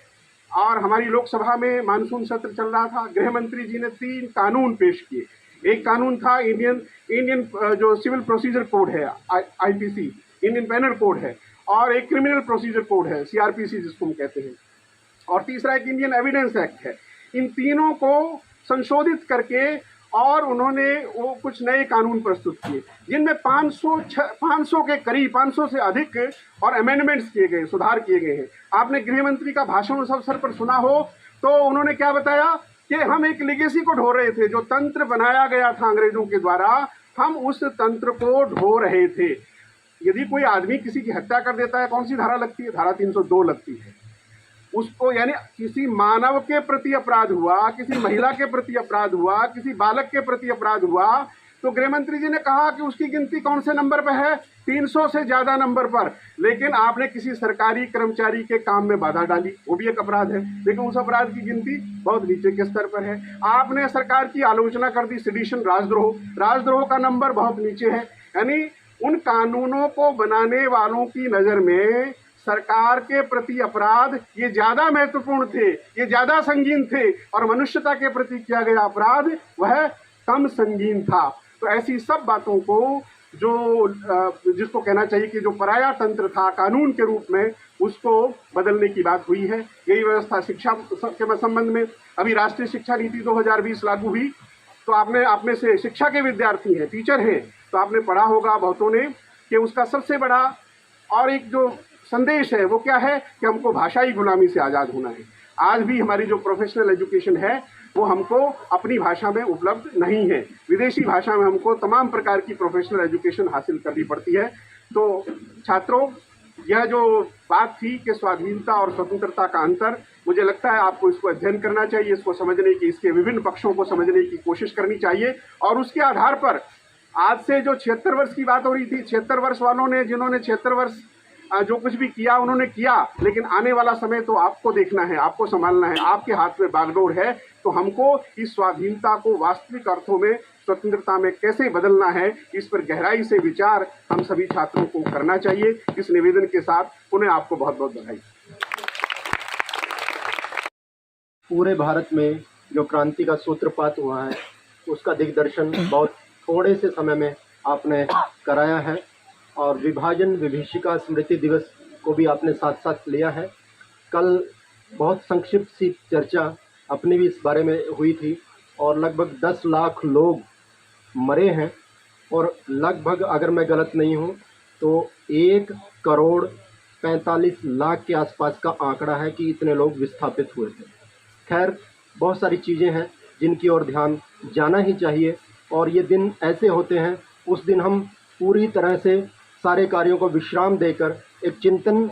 और हमारी लोकसभा में मानसून सत्र चल रहा था, गृह मंत्री जी ने 3 कानून पेश किए। एक कानून था इंडियन जो सिविल प्रोसीजर कोड है, IPC, इंडियन पेनल कोड है, और एक क्रिमिनल प्रोसीजर कोड है, CRPC जिसको हम कहते हैं, और तीसरा एक इंडियन एविडेंस एक्ट है। इन तीनों को संशोधित करके और उन्होंने वो कुछ नए कानून प्रस्तुत किए, जिनमें 500 के करीब, 500 से अधिक और अमेंडमेंट्स किए गए, सुधार किए गए हैं। आपने गृह मंत्री का भाषण उस अवसर पर सुना हो तो उन्होंने क्या बताया कि हम एक लेगेसी को ढो रहे थे, जो तंत्र बनाया गया था अंग्रेजों के द्वारा, हम उस तंत्र को ढो रहे थे। यदि कोई आदमी किसी की हत्या कर देता है, कौन सी धारा लगती है? धारा 302 लगती है। उसको यानी किसी मानव के प्रति अपराध हुआ, किसी महिला के प्रति अपराध हुआ, किसी बालक के प्रति अपराध हुआ, तो गृह मंत्री जी ने कहा कि उसकी गिनती कौन से नंबर पर है? 300 से ज्यादा नंबर पर। लेकिन आपने किसी सरकारी कर्मचारी के काम में बाधा डाली, वो भी एक अपराध है, लेकिन उस अपराध की गिनती बहुत नीचे के स्तर पर है। आपने सरकार की आलोचना कर दी, सेडिशन, राजद्रोह का नंबर बहुत नीचे है। यानी उन कानूनों को बनाने वालों की नजर में सरकार के प्रति अपराध ये ज्यादा महत्वपूर्ण थे, ये ज्यादा संगीन थे, और मनुष्यता के प्रति किया गया अपराध वह कम संगीन था। तो ऐसी सब बातों को जो जिसको कहना चाहिए कि जो पराया तंत्र था कानून के रूप में, उसको बदलने की बात हुई है। यही व्यवस्था शिक्षा के संबंध में अभी राष्ट्रीय शिक्षा नीति 2020 लागू हुई, तो आप में से शिक्षा के विद्यार्थी हैं, टीचर हैं, तो आपने पढ़ा होगा बहुतों ने कि उसका सबसे बड़ा और एक जो संदेश है वो क्या है कि हमको भाषाई गुलामी से आज़ाद होना है। आज भी हमारी जो प्रोफेशनल एजुकेशन है वो हमको अपनी भाषा में उपलब्ध नहीं है, विदेशी भाषा में हमको तमाम प्रकार की प्रोफेशनल एजुकेशन हासिल करनी पड़ती है। तो छात्रों, यह जो बात थी कि स्वाधीनता और स्वतंत्रता का अंतर, मुझे लगता है आपको इसको अध्ययन करना चाहिए, इसको समझने की, इसके विभिन्न पक्षों को समझने की कोशिश करनी चाहिए। और उसके आधार पर आज से जो 76 वर्ष की बात हो रही थी, 76 वर्ष वालों ने, जिन्होंने 76 वर्ष जो कुछ भी किया उन्होंने किया, लेकिन आने वाला समय तो आपको देखना है, आपको संभालना है, आपके हाथ में बागडोर है। तो हमको इस स्वाधीनता को वास्तविक अर्थों में स्वतंत्रता में कैसे बदलना है, इस पर गहराई से विचार हम सभी छात्रों को करना चाहिए। इस निवेदन के साथ पुनः आपको बहुत बहुत बधाई। पूरे भारत में जो क्रांति का सूत्रपात हुआ है उसका दिग्दर्शन बहुत थोड़े से समय में आपने कराया है, और विभाजन विभीषिका स्मृति दिवस को भी आपने साथ साथ लिया है। कल बहुत संक्षिप्त सी चर्चा अपनी भी इस बारे में हुई थी, और लगभग 10 लाख लोग मरे हैं, और लगभग अगर मैं गलत नहीं हूँ तो 1,45,00,000 के आसपास का आंकड़ा है कि इतने लोग विस्थापित हुए थे। खैर, बहुत सारी चीज़ें हैं जिनकी ओर ध्यान जाना ही चाहिए, और ये दिन ऐसे होते हैं, उस दिन हम पूरी तरह से सारे कार्यों को विश्राम देकर एक चिंतन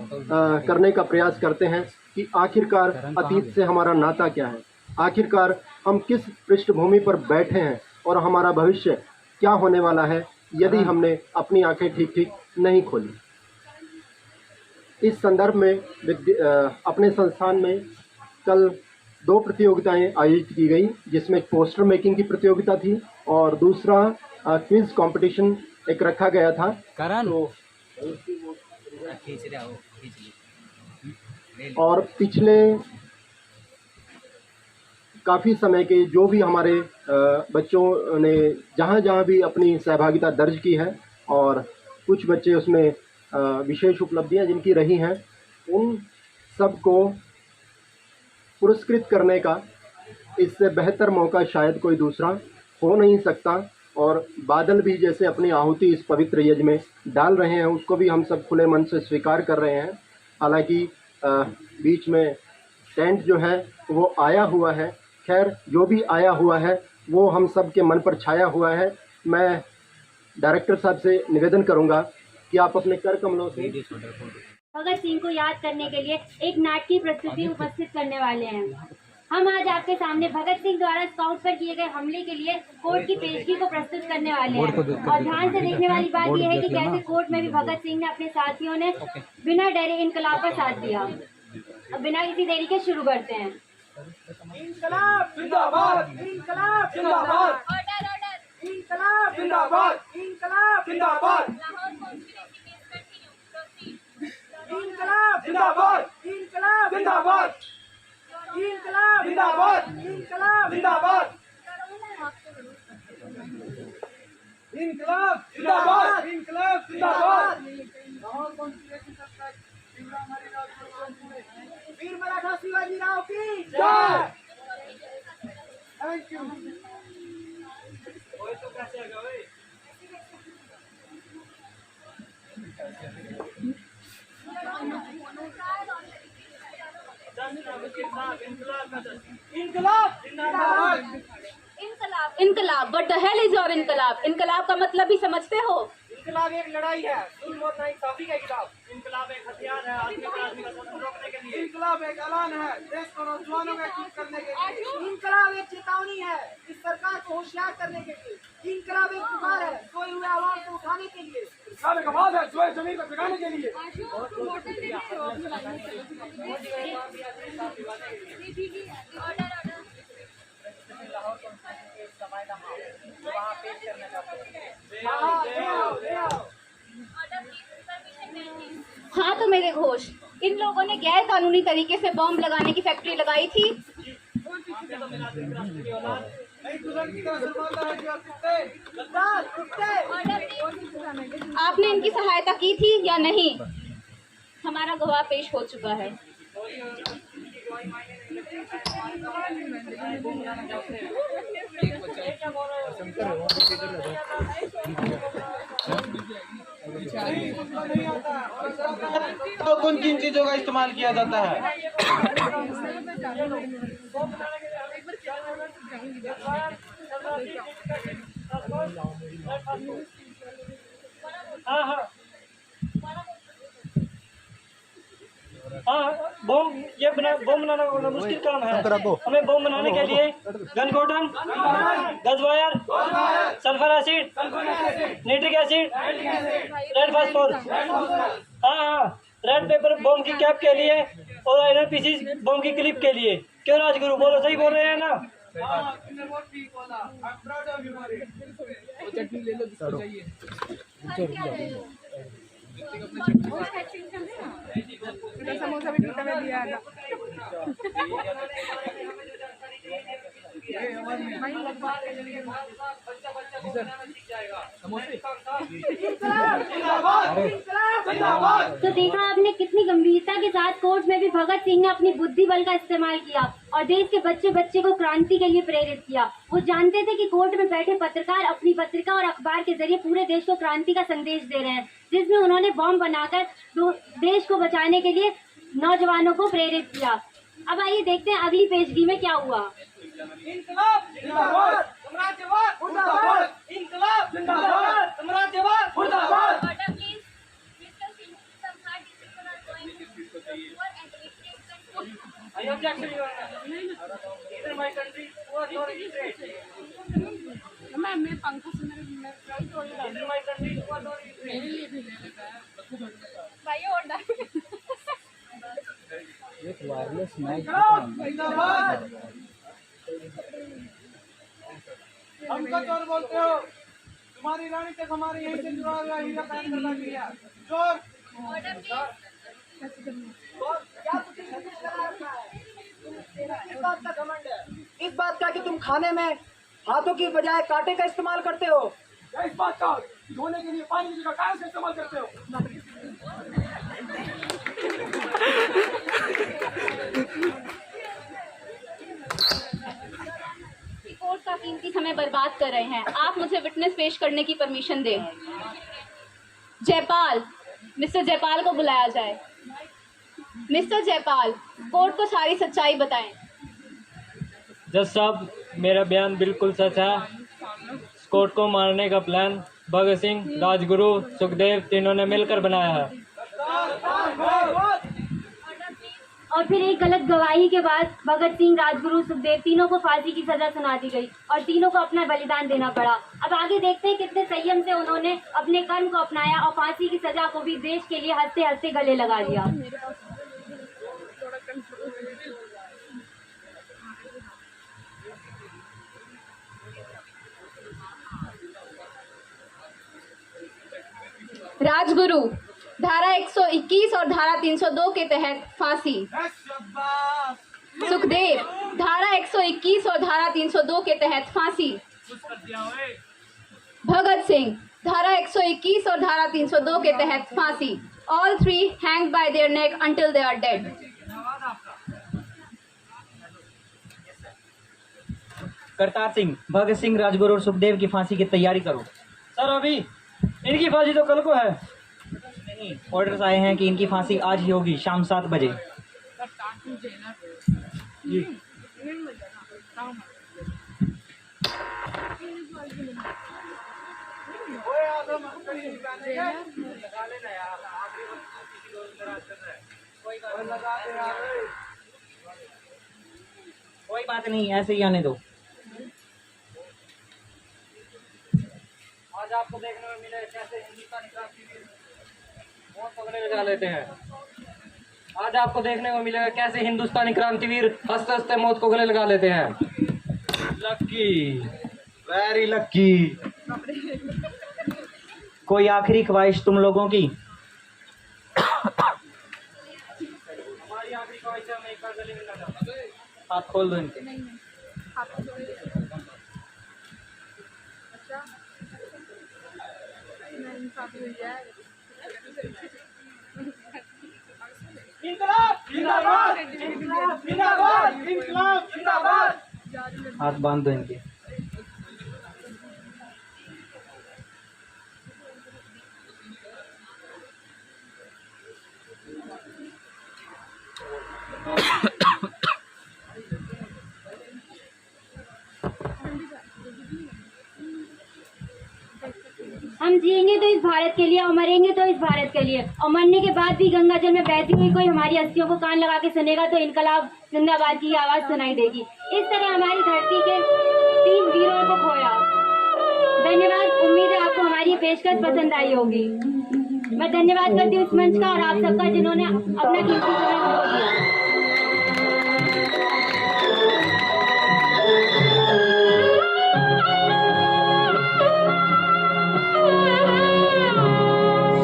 करने का प्रयास करते हैं कि आखिरकार अतीत से हमारा नाता क्या है, आखिरकार हम किस पृष्ठभूमि पर बैठे हैं, और हमारा भविष्य क्या होने वाला है यदि हमने अपनी आंखें ठीक ठीक नहीं खोली। इस संदर्भ में अपने संस्थान में कल 2 प्रतियोगिताएं आयोजित की गई, जिसमें पोस्टर मेकिंग की प्रतियोगिता थी और दूसरा क्विज कंपटीशन एक रखा गया था। और पिछले काफ़ी समय के जो भी हमारे बच्चों ने जहाँ भी अपनी सहभागिता दर्ज की है, और कुछ बच्चे उसमें विशेष उपलब्धियाँ जिनकी रही हैं, उन सब को पुरस्कृत करने का इससे बेहतर मौका शायद कोई दूसरा हो नहीं सकता। और बादल भी जैसे अपनी आहुति इस पवित्र यज्ञ में डाल रहे हैं, उसको भी हम सब खुले मन से स्वीकार कर रहे हैं। हालांकि बीच में टेंट जो है वो आया हुआ है। खैर जो भी आया हुआ है वो हम सब के मन पर छाया हुआ है। मैं डायरेक्टर साहब से निवेदन करूंगा कि आप अपने कर कमलों से भगत सिंह को याद करने के लिए एक नाटकीय प्रस्तुति उपस्थित करने वाले हैं। हम आज आपके सामने भगत सिंह द्वारा स्काउट पर किए गए हमले के लिए कोर्ट की पेशगी को प्रस्तुत करने वाले हैं। और ध्यान से देखने वाली बात यह है कि कैसे कोर्ट में भी भगत सिंह ने अपने साथियों ने बिना डरे इनकलाब का साथ दिया। अब बिना किसी देरी के शुरू करते हैं। इनकलाब जिंदाबाद, इनकलाब जिंदाबाद, इनकलाब जिंदाबाद, इनकलाब जिंदाबाद, इनकलाब जिंदाबाद, इनकलाब जिंदाबाद, इनकलाब जिंदाबाद, इनकलाब जिंदाबाद, इनकलाब जिंदाबाद, इनकलाब जिंदाबाद। वीर मराठा शिवाजी राव की जय। Thank you. इनकलाब, what the hell is your inquilab? इनकलाब का मतलब भी समझते हो? इनकलाब एक लड़ाई है, जुल्म और नाइंसाफी के खिलाफ। इनकलाब एक हथियार है, आदमी को आदमी का शोषण रोकने के लिए। इनकलाब एक ऐलान है, देश को नौजवानों में एकजुट करने के लिए। इनकलाब एक चेतावनी है, इस सरकार को होशियार करने के लिए। इनकलाब एक पुकार है, सोए हुए आवाम को उठाने के लिए। इनकलाब एक आवाज है, सोए जमीन को जगाने के लिए। हाँ तो मेरे घोष, इन लोगों ने गैर कानूनी तरीके से बॉम्ब लगाने की फैक्ट्री लगाई थी। आपने इनकी सहायता की थी या नहीं? हमारा गवाह पेश हो चुका है। कौन किन चीजों का इस्तेमाल किया जाता है? बम बनाना मुश्किल काम है। हमें बम बनाने के लिए गन कॉटन, गज wire, sulphur acid, nitric acid, red phosphorus, red paper bomb की कैप के लिए और आयरन पीसीस बम की क्लिप के लिए। क्यों राजगुरु, बोलो सही बोल रहे हैं ना? समोसा भी टूटा में दिया है। तो देखा आपने कितनी गंभीरता के साथ कोर्ट में भी भगत सिंह ने अपनी बुद्धि बल का इस्तेमाल किया और देश के बच्चे बच्चे को क्रांति के लिए प्रेरित किया। वो जानते थे कि कोर्ट में बैठे पत्रकार अपनी पत्रिका और अखबार के जरिए पूरे देश को क्रांति का संदेश दे रहे हैं, जिसमें उन्होंने बॉम्ब बनाकर देश को बचाने के लिए नौजवानों को प्रेरित किया। अब आइए देखते हैं अगली पेशगी में क्या हुआ। इनकलाब जिंदाबाद, साम्राज्यवाद मुर्दाबाद, इनकलाब जिंदाबाद, साम्राज्यवाद मुर्दाबाद। मैं पंखा से मेरे लिए भी ले लेता है भाई। और एक वायरलेस माइक। हम क्या चोर बोलते हो? तुम्हारी रानी तक हमारे यहीं से जुड़ा हुआ हीरा पहन कर ला दिया। चोर इस बात का घमंड है, इस बात का कि तुम खाने में हाथों की बजाय कांटे का इस्तेमाल करते हो। इस बात का धोने के लिए पानी की जगह कांटे से इस्तेमाल करते हो। कोर्ट का कीमती समय बर्बाद कर रहे हैं। आप मुझे विटनेस पेश करने की परमिशन दें। जयपाल, मिस्टर जयपाल को बुलाया जाए। मिस्टर जयपाल, कोर्ट को सारी सच्चाई बताएं। जज साहब, मेरा बयान बिल्कुल सच है। कोर्ट को मारने का प्लान भगत सिंह, राजगुरु, सुखदेव तीनों ने मिलकर बनाया है। और फिर एक गलत गवाही के बाद भगत सिंह, राजगुरु, सुखदेव तीनों को फांसी की सजा सुना दी गई और तीनों को अपना बलिदान देना पड़ा। अब आगे देखते हैं कितने संयम से उन्होंने अपने कर्म को अपनाया और फांसी की सजा को भी देश के लिए हंसते हंसते गले लगा लिया। राजगुरु, धारा 121 और धारा 302 के तहत फांसी। सुखदेव, धारा 121 और धारा 302 के तहत फांसी। भगत सिंह, धारा 121 और धारा 302 के तहत फांसी। All three hanged by their neck until they are dead. Kartar Singh, Bhagat Singh, Rajguru और सुखदेव की फांसी की तैयारी करो। सर, अभी इनकी फांसी तो कल को है। नहीं, ऑर्डर्स आए हैं कि इनकी फांसी आज ही होगी, शाम 7 बजे। जी। कोई बात नहीं, ऐसे ही आने दो। आज आपको देखने में मिले कैसे हिंदुस्तानी क्रांतिवीर मौत को गले लगा लेते हैं। आज आपको देखने को मिलेगा कैसे हिंदुस्तानी क्रांतिवीर हंसते हंसते मौत को गले लगा लेते हैं। लक्की, वेरी लक्की। कोई आखिरी ख्वाहिश तुम लोगों की? हमारी आखिरी ख्वाहिश है, हम एक बार गले मिलना चाहते हैं। हाथ खोल दो इनके। हाथ बांध दो इनके। हम जिएंगे तो इस भारत के लिए और मरेंगे तो इस भारत के लिए, और मरने के बाद भी गंगा जल में बहती हुई कोई हमारी अस्थियों को कान लगा के सुनेगा तो इनकलाब जिंदाबाद की आवाज सुनाई देगी। इस तरह हमारी धरती के 3 वीरों को खोया। धन्यवाद। उम्मीद है आपको हमारी पेशकश पसंद आई होगी। मैं धन्यवाद करती हूँ इस मंच का और आप सबका जिन्होंने अपना कीमती समय हमको दिया।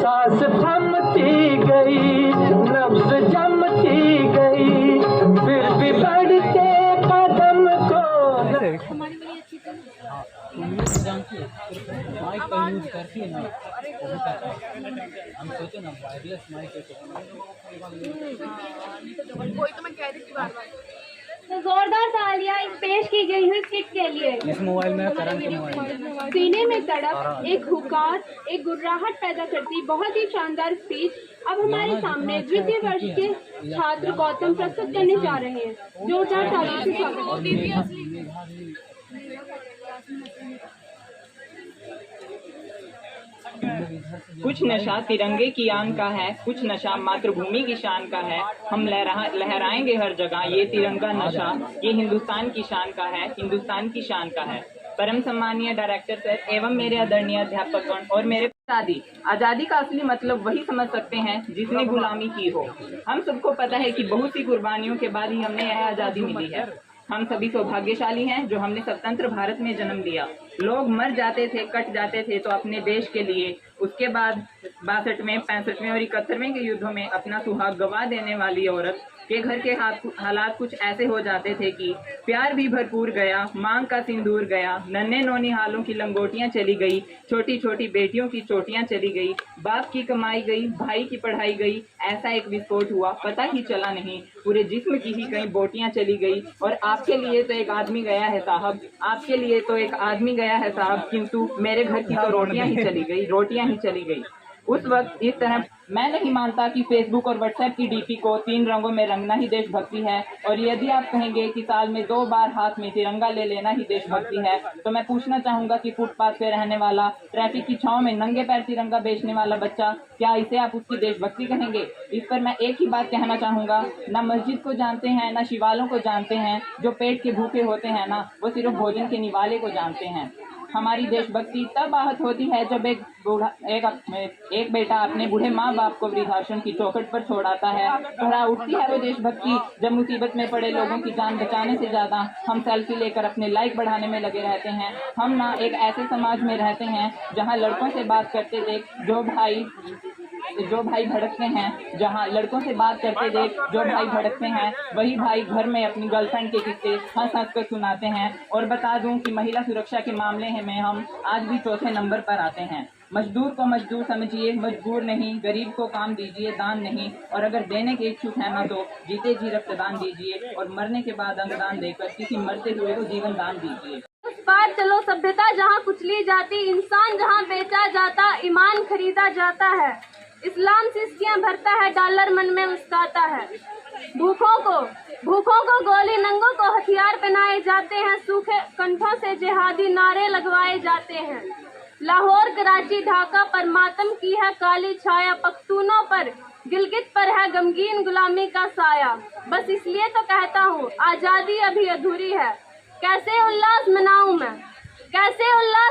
सांस थमती गई, नब्ज जमती गई, फिर भी बढ़ते कदम को माइक का यूज करती है ना, हम सोचे ना वायरलेस माइक है तो जोरदार तालियां इस पेश की गई हुई स्किट के लिए। इस मोबाइल में करण के मोबाइल सीने में तड़प, एक हुकार, एक गुर्राहट पैदा करती बहुत ही शानदार स्पीच अब हमारे सामने द्वितीय वर्ष के छात्र गौतम प्रस्तुत करने जा रहे हैं। जोरदार तालियों से स्वागत। कुछ नशा तिरंगे की आन का है, कुछ नशा मातृभूमि की शान का है। हम लहराएंगे हर जगह ये तिरंगा नशा, ये हिंदुस्तान की शान का है, हिंदुस्तान की शान का है। परम सम्मानीय डायरेक्टर सर एवं मेरे आदरणीय अध्यापकगण और मेरे आज़ादी का असली मतलब वही समझ सकते हैं जिसने गुलामी की हो। हम सबको पता है कि बहुत सी कुर्बानियों के बाद ही हमें यह आज़ादी मिली है। हम सभी सौभाग्यशाली हैं जो हमने स्वतंत्र भारत में जन्म लिया। लोग मर जाते थे, कट जाते थे तो अपने देश के लिए। उसके बाद 62वें, 65वें और 71वें के युद्धों में अपना सुहाग गवा देने वाली औरत के घर के हालात कुछ ऐसे हो जाते थे कि प्यार भी भरपूर गया, मांग का सिंदूर गया, नन्हे नौनिहालों की लंगोटियां चली गई, छोटी छोटी बेटियों की चोटियां चली गई, बाप की कमाई गई, भाई की पढ़ाई गई। ऐसा एक विस्फोट हुआ, पता ही चला नहीं, पूरे जिस्म की ही कई बोटियां चली गई। और आपके लिए तो एक आदमी गया है साहब, आपके लिए तो एक आदमी गया है साहब, किंतु मेरे घर की तो रोटियां ही चली गई, रोटियां ही चली गई। उस वक्त इस तरह मैं नहीं मानता कि फेसबुक और व्हाट्सएप की डीपी को 3 रंगों में रंगना ही देशभक्ति है। और यदि आप कहेंगे कि साल में 2 बार हाथ में तिरंगा ले लेना ही देशभक्ति है, तो मैं पूछना चाहूँगा कि फुटपाथ पे रहने वाला, ट्रैफिक की छांव में नंगे पैर तिरंगा बेचने वाला बच्चा, क्या इसे आप उसकी देशभक्ति कहेंगे? इस पर मैं एक ही बात कहना चाहूँगा, ना मस्जिद को जानते हैं, ना शिवालों को जानते हैं। जो पेट के भूखे होते हैं ना, वो सिर्फ भोजन के निवाले को जानते हैं। हमारी देशभक्ति तब आहत होती है जब एक बेटा अपने बूढ़े माँ बाप को वृद्धाश्रम की चौखट पर छोड़ाता है। दोहरा उठती है वो देशभक्ति जब मुसीबत में पड़े लोगों की जान बचाने से ज्यादा हम सेल्फी लेकर अपने लाइक बढ़ाने में लगे रहते हैं। हम ना एक ऐसे समाज में रहते हैं जहाँ लड़कों से बात करते देख जो भाई भड़कते हैं, जहाँ लड़कों से बात करते देख जो भाई भड़कते हैं, वही भाई घर में अपनी गर्लफ्रेंड के किस्से हंस हंस कर सुनाते हैं। और बता दूं कि महिला सुरक्षा के मामले में हम आज भी चौथे नंबर पर आते हैं। मजदूर को मजदूर समझिए, मजबूर नहीं। गरीब को काम दीजिए, दान नहीं। और अगर देने के इच्छुक है ना, तो जीते जी रक्तदान दीजिए और मरने के बाद अंगदान देकर किसी मरते हुए को जीवन दान दीजिए। उस पार चलो सभ्यता जहाँ कुचली जाती, इंसान जहाँ बेचा जाता, ईमान खरीदा जाता है। इस्लाम सिस्कियाँ भरता है, डॉलर मन में मुस्काता है। भूखों को गोली, नंगों को हथियार पहनाए जाते हैं। सूखे कंठों से जिहादी नारे लगवाए जाते हैं। लाहौर, कराची, ढाका पर मातम की है काली छाया। पख्तूनों पर, गिलगित पर है गमगीन गुलामी का साया। बस इसलिए तो कहता हूँ आजादी अभी अधूरी है। कैसे उल्लास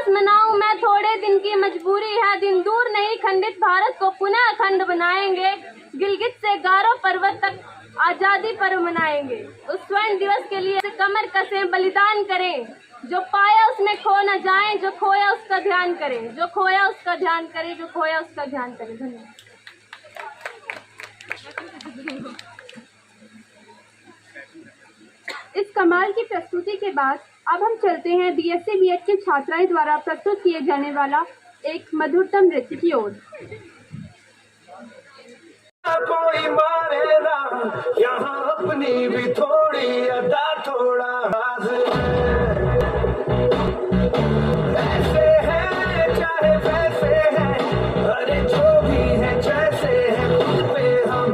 मनाऊं मैं, थोड़े दिन की मजबूरी है। दिन दूर नहीं, खंडित भारत को पुनः अखंड बनाएंगे। गिलगित से गारो पर्वत तक आजादी पर्व मनाएंगे। उस स्वर्ण दिवस के लिए कमर कसें, बलिदान करें। जो पाया उसमें खो न जाए, जो खोया उसका ध्यान करें। जो खोया उसका ध्यान करें, जो खोया उसका ध्यान करें। धन्यवाद। इस कमाल की प्रस्तुति के बाद अब हम चलते हैं बीएससी बीएड के छात्राएं द्वारा प्रस्तुत किए जाने वाला एक मधुरतम नृत्य की ओर। कोई मारे ना यहाँ अपनी भी थोड़ी अदा, थोड़ा ऐसे है चाहे वैसे है, अरे जो भी है जैसे है, खुद पे हम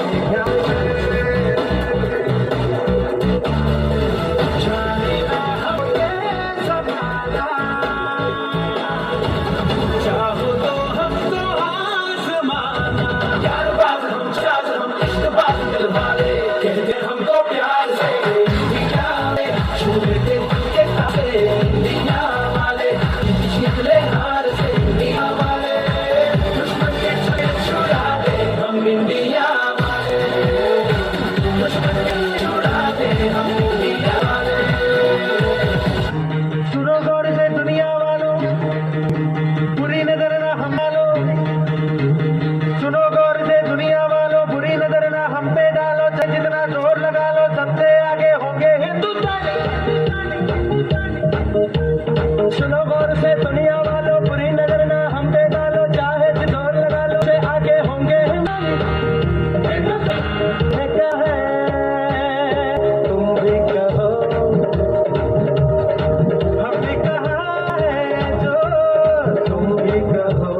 चाहो तो हम तो आसमाना, यार बात हम चाहते, हम इश्क बात दिल वाले, कहते हमको प्यार से छू लेते उनके तारे, दुनिया वाले निकले हार से, दुनिया वाले दुश्मन के छुड़े छुड़ाते हम इंडिया वाले, दुश्मन के छुड़ाते हम इंडिया वाले। सुनो गौर से दुनिया वालों, बुरी नजर ना हम डालो। सुनो गौर से दुनिया वालों, बुरी नजर ना हम पे डालो। जितना जोर लगा लो, सबसे आगे होंगे हिंदुस्तानी। सुनो गौर से दुनिया वालों, बुरी नजर ना हम पे डालो। चाहे जोर लगा लो, से आगे होंगे क्या है तुम भी कहो, हम भी कहा है जो तुम भी कहो।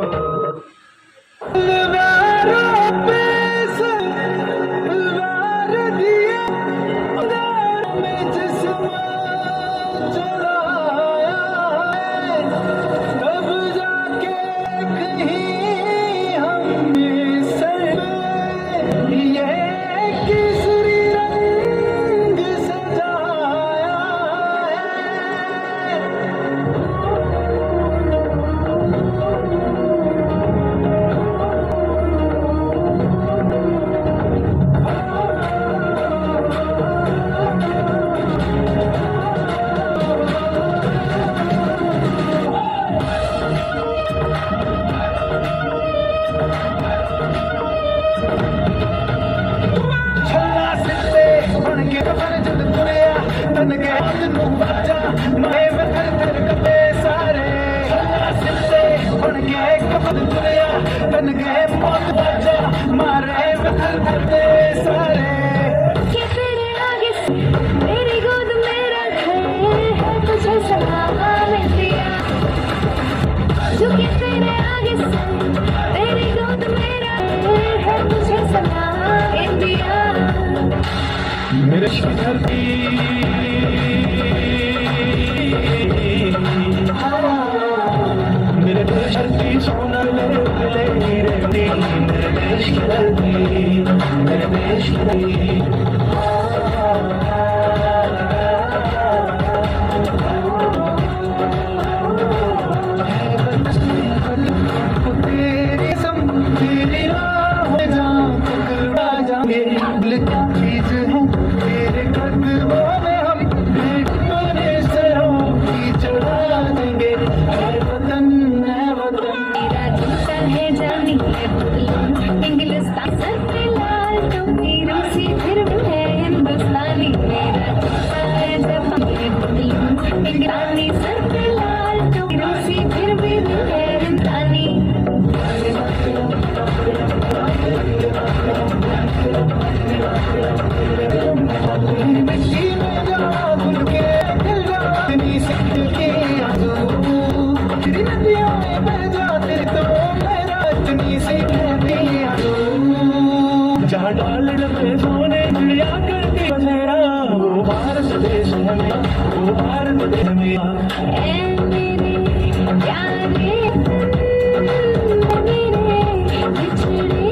तेरी गोद में इंग्लिस्तान सर पे लाल टोपी रूसी फिर भी है हिंदुस्तानी मेरा इंग्रानी सर पे लाल टोपी रूसी फिर भी है हिंदुस्तानी जहाँ डाल डबे सोने चिड़िया करती बसेरा वो भारत देश है मेरा, वो भारत देश मेरा। मेरे प्यारे मेरे बिछड़े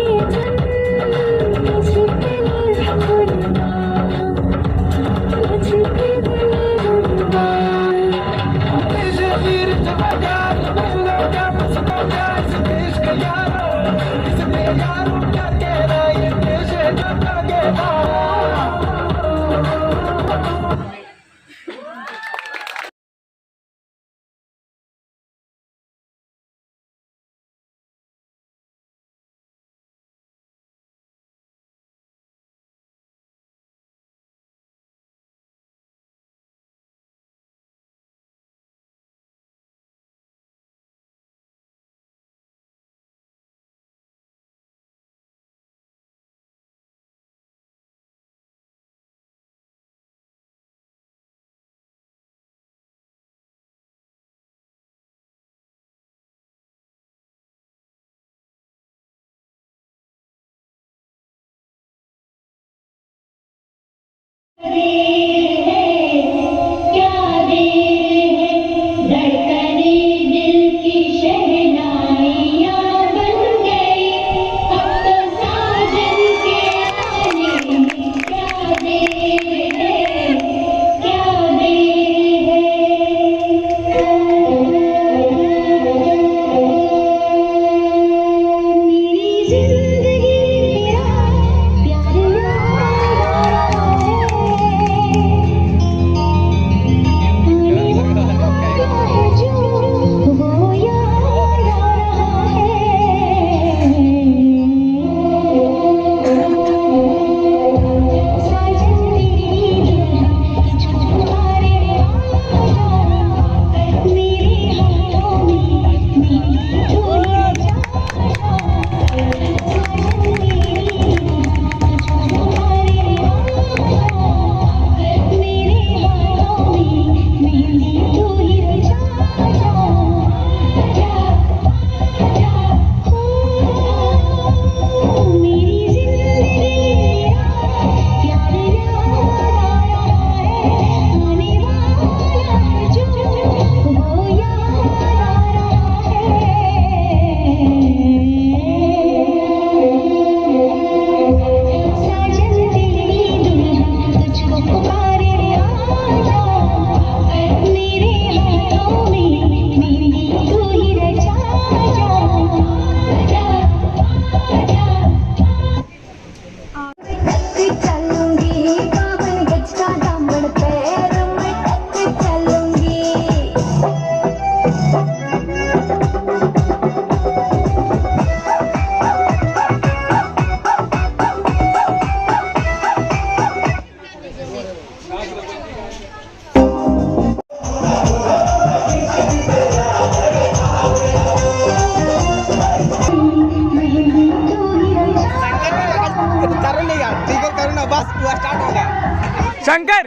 शंकर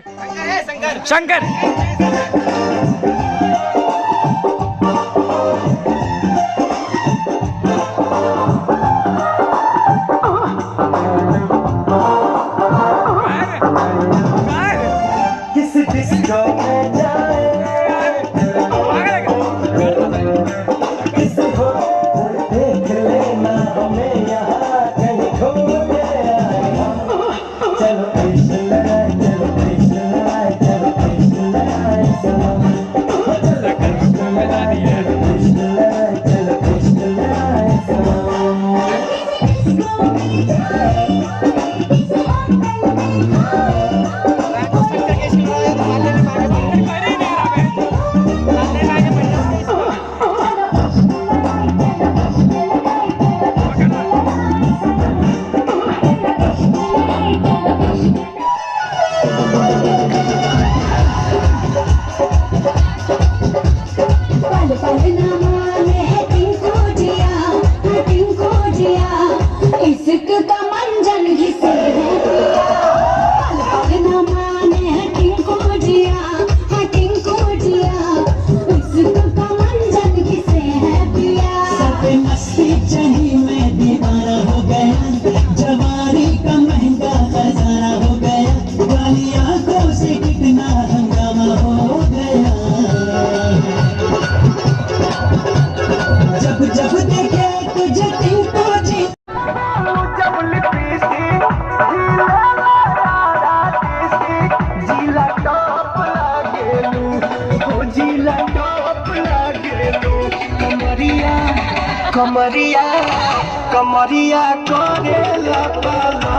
शंकर किस डिस्को में जाए किस हो देख लेना हमें यहाँ कहीं घूमने आए हम। चलो कृष्ण लड़ाए, चलो कृष्ण लड़ाए, चलो कृष्ण लड़ाए सनम। चलो कृष्ण लड़ाए, चलो कृष्ण लड़ाए, चलो कृष्ण लड़ाए सनम। Thank you. कमरिया कमरिया करेला पालो